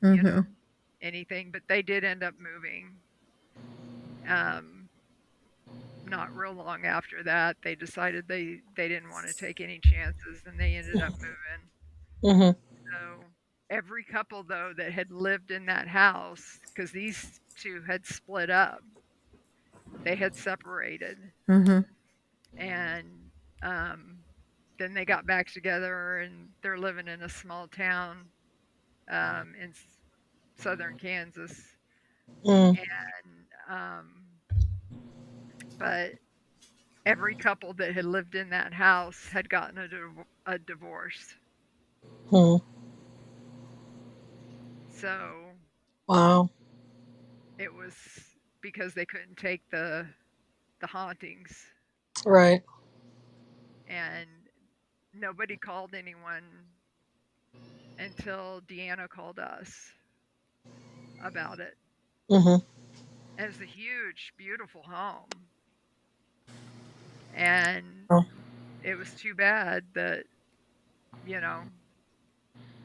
you know Mm-hmm. anything, but they did end up moving. Um, Not real long after that, they decided they didn't want to take any chances, and they ended up moving. Mm-hmm. So every couple though that had lived in that house, because these two had split up, they had separated, Mm-hmm. and um, then they got back together, and they're living in a small town in southern Kansas, Mm. and but every couple that had lived in that house had gotten a divorce. Hmm. So Wow. it was because they couldn't take the hauntings, Right. and nobody called anyone until Deanna called us about it. Mm-hmm. And it's a huge, beautiful home, and Oh. it was too bad that you know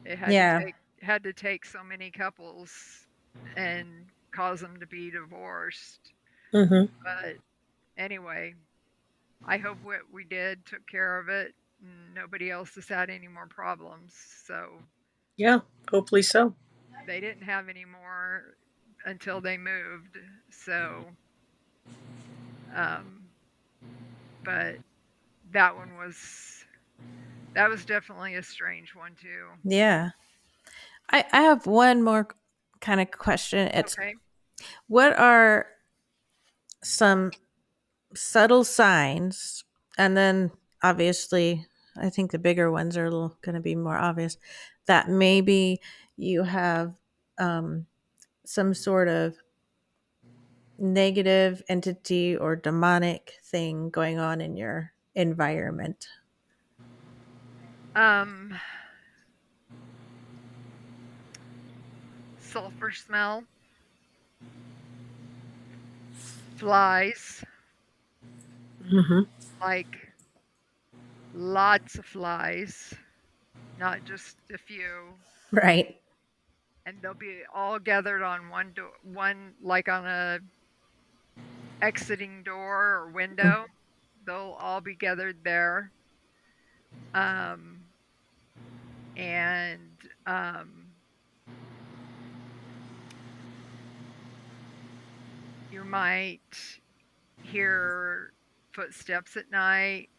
it Yeah. had to take so many couples and cause them to be divorced. Mm-hmm. But anyway, I hope what we did took care of it. Nobody else has had any more problems. So Yeah. Hopefully so. they didn't have any more until they moved. So, um, but that one was that was definitely a strange one too. Yeah. I have one more kind of question. It's Okay. what are some subtle signs, and then obviously I think the bigger ones are going to be more obvious, that maybe you have um, some sort of negative entity or demonic thing going on in your environment. Um, Sulfur smell, flies, Mm-hmm. like lots of flies, not just a few, Right. and they'll be all gathered on one like on a exiting door or window. They'll all be gathered there. Um, and you might hear footsteps at night,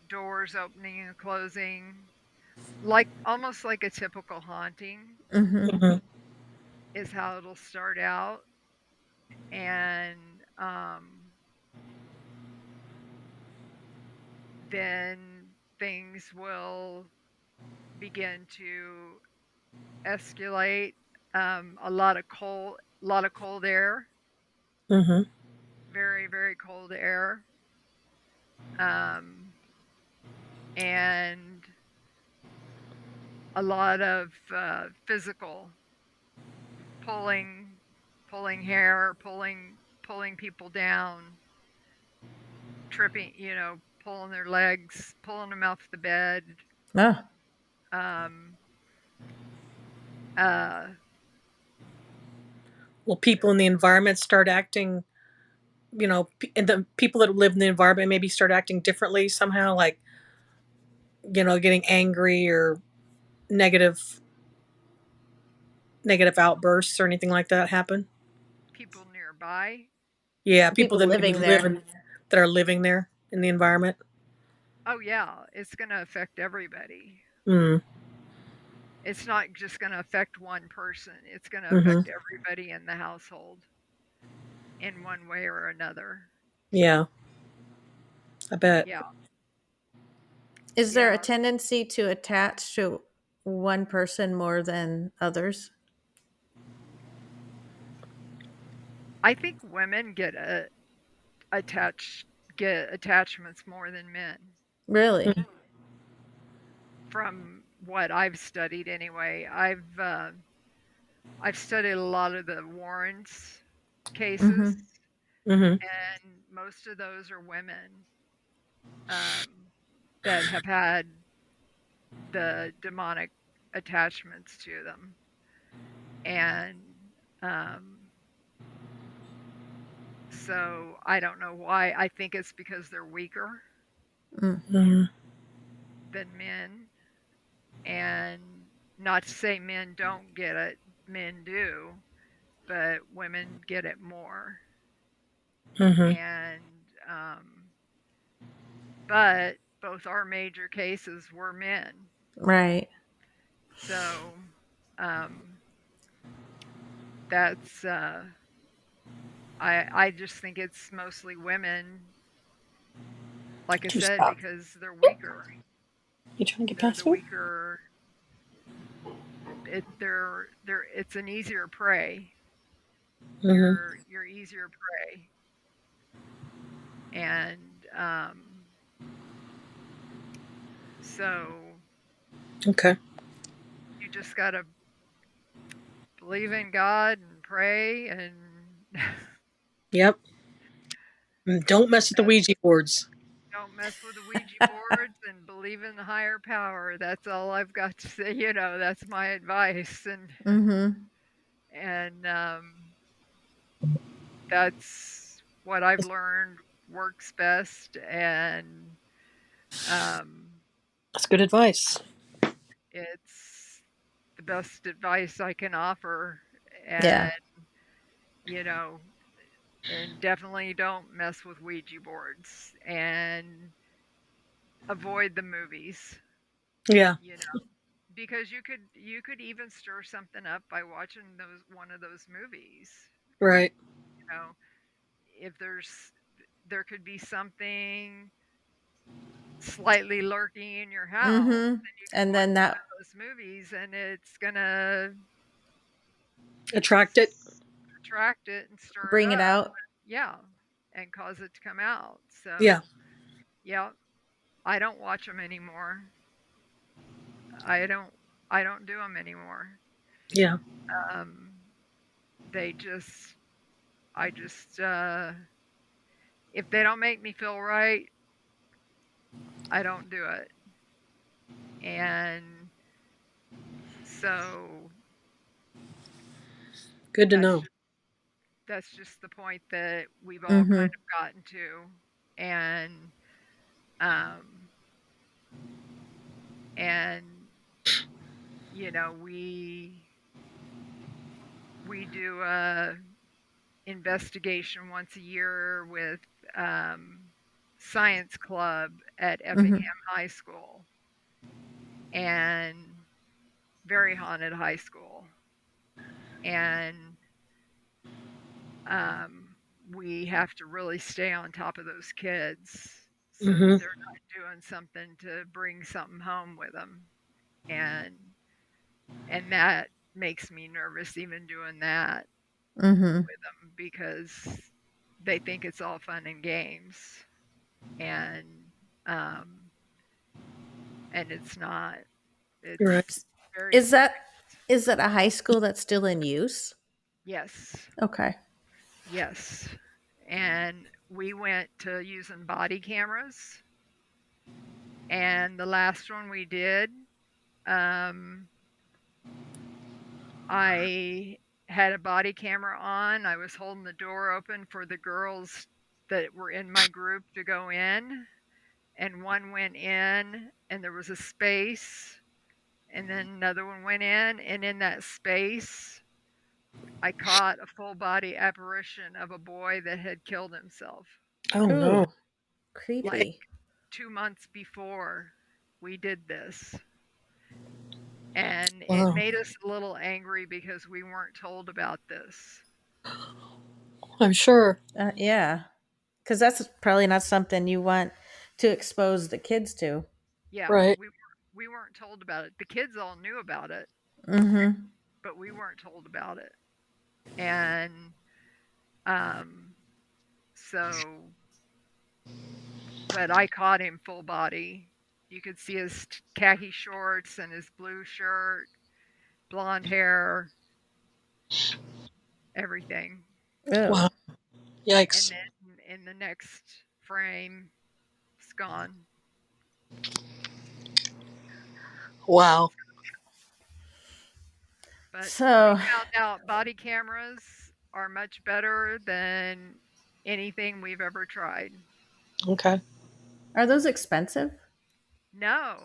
doors opening and closing, like almost like a typical haunting Mm-hmm. Mm-hmm. is how it'll start out. And then things will begin to escalate. A lot of cold air, Mm-hmm. very very cold air, um, and a lot of physical pulling, pulling hair, pulling people down, tripping, pulling their legs, pulling them off the bed. Oh, Um, uh, Will people in the environment start acting and the people that live in the environment maybe start acting differently somehow, like, getting angry or negative negative outbursts or anything like that happen? People nearby. Yeah, people People that maybe living there. that are living there in the environment. Oh yeah, it's going to affect everybody. Mm, It's not just going to affect one person. It's going to mm-hmm. affect everybody in the household in one way or another. Yeah, I bet. Yeah. Is there a Yeah. tendency to attach to one person more than others? I think women attached get attachments more than men, Really? from what I've studied anyway. I've studied a lot of the Warrens cases, Mm-hmm. Mm-hmm. and most of those are women, um, that have had the demonic attachments to them. And um, so I don't know why. I think it's because they're weaker Mm. Mm-hmm. than men. And not to say men don't get it, men do, but women get it more. Mm-hmm. And but both our major cases were men. Right. So um, that's I just think it's mostly women, like I Can you said, stop? because they're weaker. You trying to get They're past the me? weaker. They're it's an easier prey. Mm-hmm. You're easier prey, and so Okay. you just gotta believe in God and pray, and Yep. And don't mess with the that's, Ouija boards. don't mess with the Ouija boards and believe in the higher power. That's all I've got to say. That's my advice, Mm-hmm. and that's what I've learned works best, and um, That's good advice. it's the best advice I can offer. Yeah. And you know, and definitely don't mess with Ouija boards and avoid the movies. Yeah. You know, because you could even stir something up by watching those one of those movies. Right. You know, if there could be something slightly lurking in your house, Mm-hmm. and you could And watch then one that of those movies, and it's gonna Attract it. attract it and stir it bring it up. out. Yeah, and cause it to come out. Yeah. So yeah, I don't watch them anymore. I don't I don't do them anymore. Yeah. Um, they just I just if they don't make me feel right, I don't do it. And so Good to that's know. just that's just the point that we've all kind Mm-hmm. of gotten to. And um and we do a investigation once a year with um science club at Effingham Mm-hmm. High School, and very haunted high school. And um, we have to really stay on top of those kids so that Mm-hmm. they're not doing something to bring something home with them. And that makes me nervous even doing that Mm-hmm. with them, because they think it's all fun and games, and um, it's not. You're right. It's very Is that serious. is that a high school that's still in use? Yes, Okay. yes. And we went to using body cameras, and the last one we did, um, I had a body camera on. I was holding the door open for the girls that were in my group to go in, and one went in, and there was a space, and then another one went in, and in that space, I caught a full body apparition of a boy that had killed himself Oh Ooh, no. like creepy. 2 months before we did this. And it Wow. made us a little angry because we weren't told about this. I'm sure. Yeah, because that's probably not something you want to expose the kids to. Yeah, Right. we weren't told about it. The kids all knew about it, Mm-hmm. but we weren't told about it. And um so but I caught him full body. You could see his khaki shorts and his blue shirt, blonde hair, everything. Oh, Wow. And Yikes. then in the next frame, it's gone. Wow. But we so found out body cameras are much better than anything we've ever tried. Okay. are those expensive? No,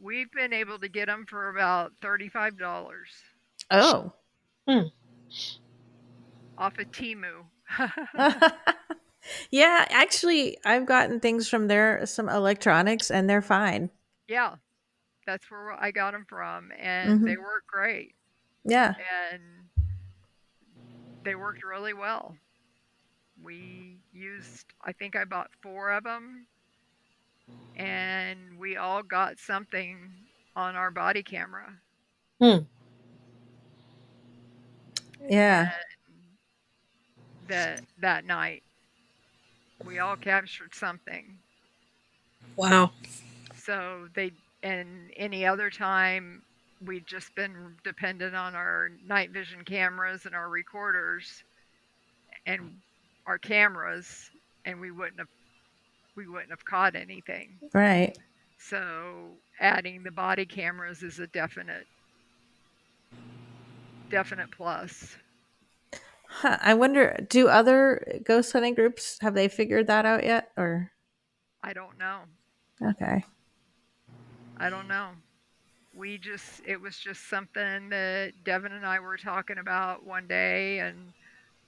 we've been able to get them for about $35 Oh. Hmm. off of Timu. Yeah, actually, I've gotten things from there, some electronics, and they're fine. Yeah, that's where I got them from, and they Hmm. work great, Yeah. and they worked really well. We used, I think I bought 4 of them, and we all got something on our body camera, Hmm. Yeah. and that night, we all captured something. Wow. So they and any other time, we'd just been dependent on our night vision cameras and our recorders and our cameras, and we wouldn't have caught anything. Right. So adding the body cameras is a definite plus. Huh, I wonder, do other ghost hunting groups have they figured that out yet? Or I don't know. okay. I don't know. It was just something that Devin and I were talking about one day, and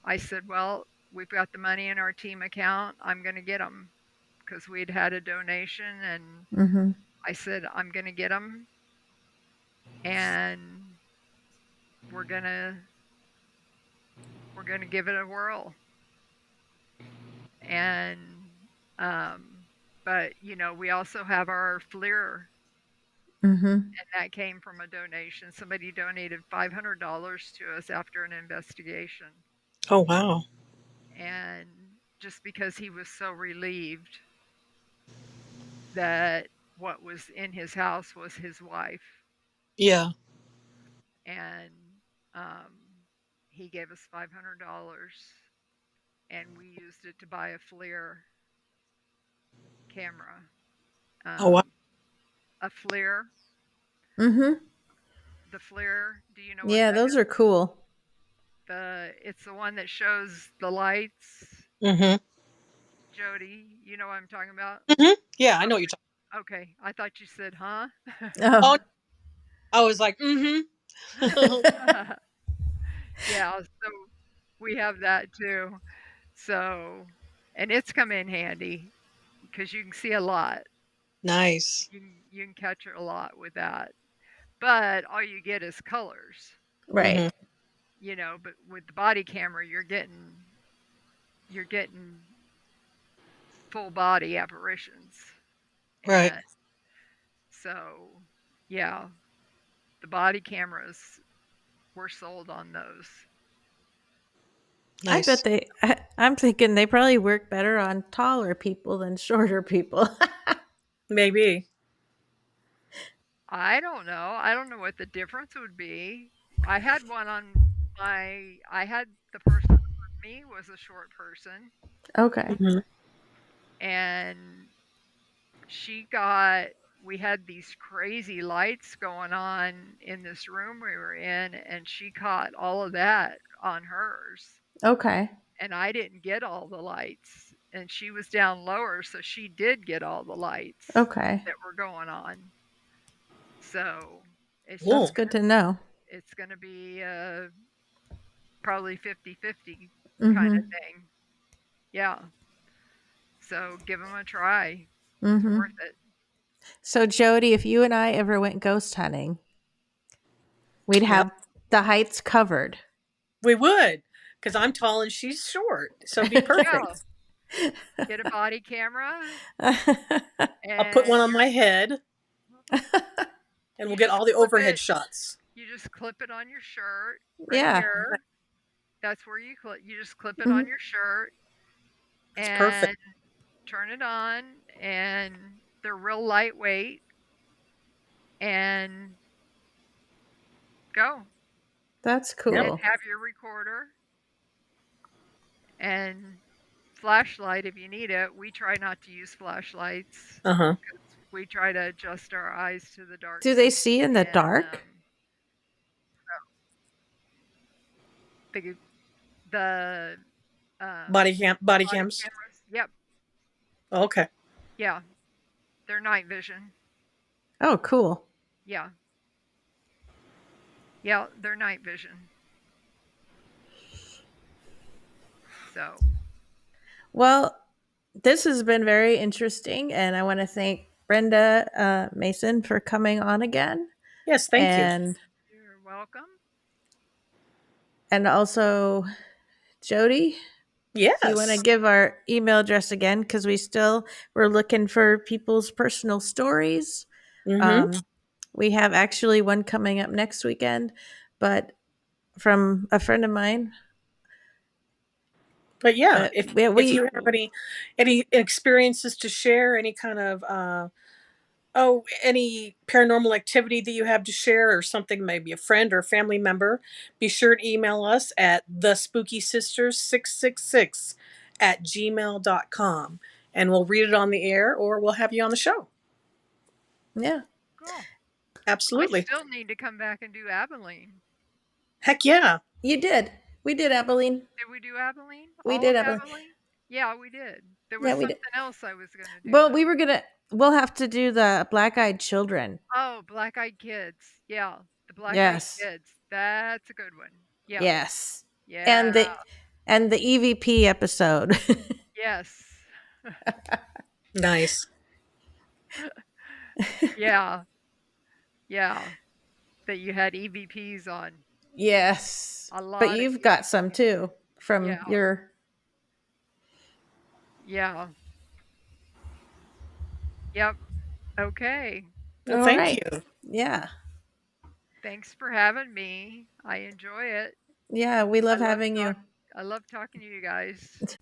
I said, "Well, we've got the money in our team account. I'm going to get them because we'd had a donation, and Mm-hmm. I said I'm going to get them, and we're gonna we're gonna give it a whirl." And um, but we also have our FLIR, Mm-hmm. and that came from a donation. Somebody donated $500 to us after an investigation, Oh wow. and just because he was so relieved that what was in his house was his wife, Yeah. and um, he gave us $500, and we used it to buy a FLIR camera. Oh wow. Um, a FLIR, Mm-hmm. the FLIR. Do you know what Yeah, that those are is? cool. It's the one that shows the lights. Mm-hmm. Jody, you know what I'm talking about? Mm-hmm. Yeah, I know what you're talking. Okay, I thought you said, huh? Oh, Oh. I was like, mm-hmm. Yeah, so we have that too. So, and it's come in handy because you can see a lot. Nice. You can catch a lot with that. But all you get is colors, Right. Mm-hmm. but with the body camera you're getting full body apparitions. Right. And so, yeah, the body cameras were sold on those. I bet Nice. I'm thinking they probably work better on taller people than shorter people. Maybe. I don't know what the difference would be. I had one on I had the person on me was a short person, Okay. Mm-hmm. and she got we had these crazy lights going on in this room we were in, and she caught all of that on hers, Okay. and I didn't get all the lights. and she was down lower, so she did get all the lights Okay. that were going on. So it's That's Cool. just good to know. it's going to be probably 50-50 kind of Mm-hmm. thing. Yeah. So give them a try. It's Mm-hmm. worth it. So Jody, if you and I ever went ghost hunting, we'd Well, have the heights covered. we would, because I'm tall and she's short, so it'd be Yeah. perfect. Get a body camera I'll put and one on my head, and we'll you get just all the clip overhead it. shots. You just clip it on your shirt right Yeah. here. That's where you clip. You just clip it Mhm. on your shirt It's perfect. and turn it on, and they're real lightweight. And go That's Yep. and cool. have your recorder and flashlight if you need it. We try not to use flashlights Uh huh. because we try to adjust our eyes to the Do they darkness. see in the And dark? the the Body body cams. cameras, yep, Okay. yeah, they're night vision. Oh, cool. Yeah, yeah, they're night vision. So Well, this has been very interesting, and I want to thank Brenda Mason for coming on again, Yes. Thank you. and you're welcome. also Jody. Do you want to Yes. give our email address again? Because we're looking for people's personal stories. Mm-hmm. Um, we have actually one coming up next weekend, but from a friend of mine. But yeah, But if you have any experiences to share, any kind of any paranormal activity that you have to share, or something, maybe a friend or a family member, be sure to email us at thespookysisters666 at gmail.com, and we'll read it on the air, or we'll have you on the show. yeah, Cool. I Absolutely. still need to come back and do Abilene. Heck yeah. you did. We did, Abilene. Did we do Abilene? We All did, of Abilene. Abilene? Yeah, we did. There Yeah, was we did. something else I was going to do Well, though. we'll have to do the Black Eyed Children. Oh, Black Eyed Kids. Yeah, the Black Eyed Yes. Kids. That's a good one. Yeah. Yes. Yeah. And the EVP episode. Yes. Nice. Yeah. Yeah. That you had EVPs on. Yes. A But lot of you've got some EVPs. too from Yeah. your Yeah. Yep. Okay. Well, All thank right. you. Yeah. Thanks for having me. I enjoy it. Yeah, we I love love having talk you. I love talking to you guys.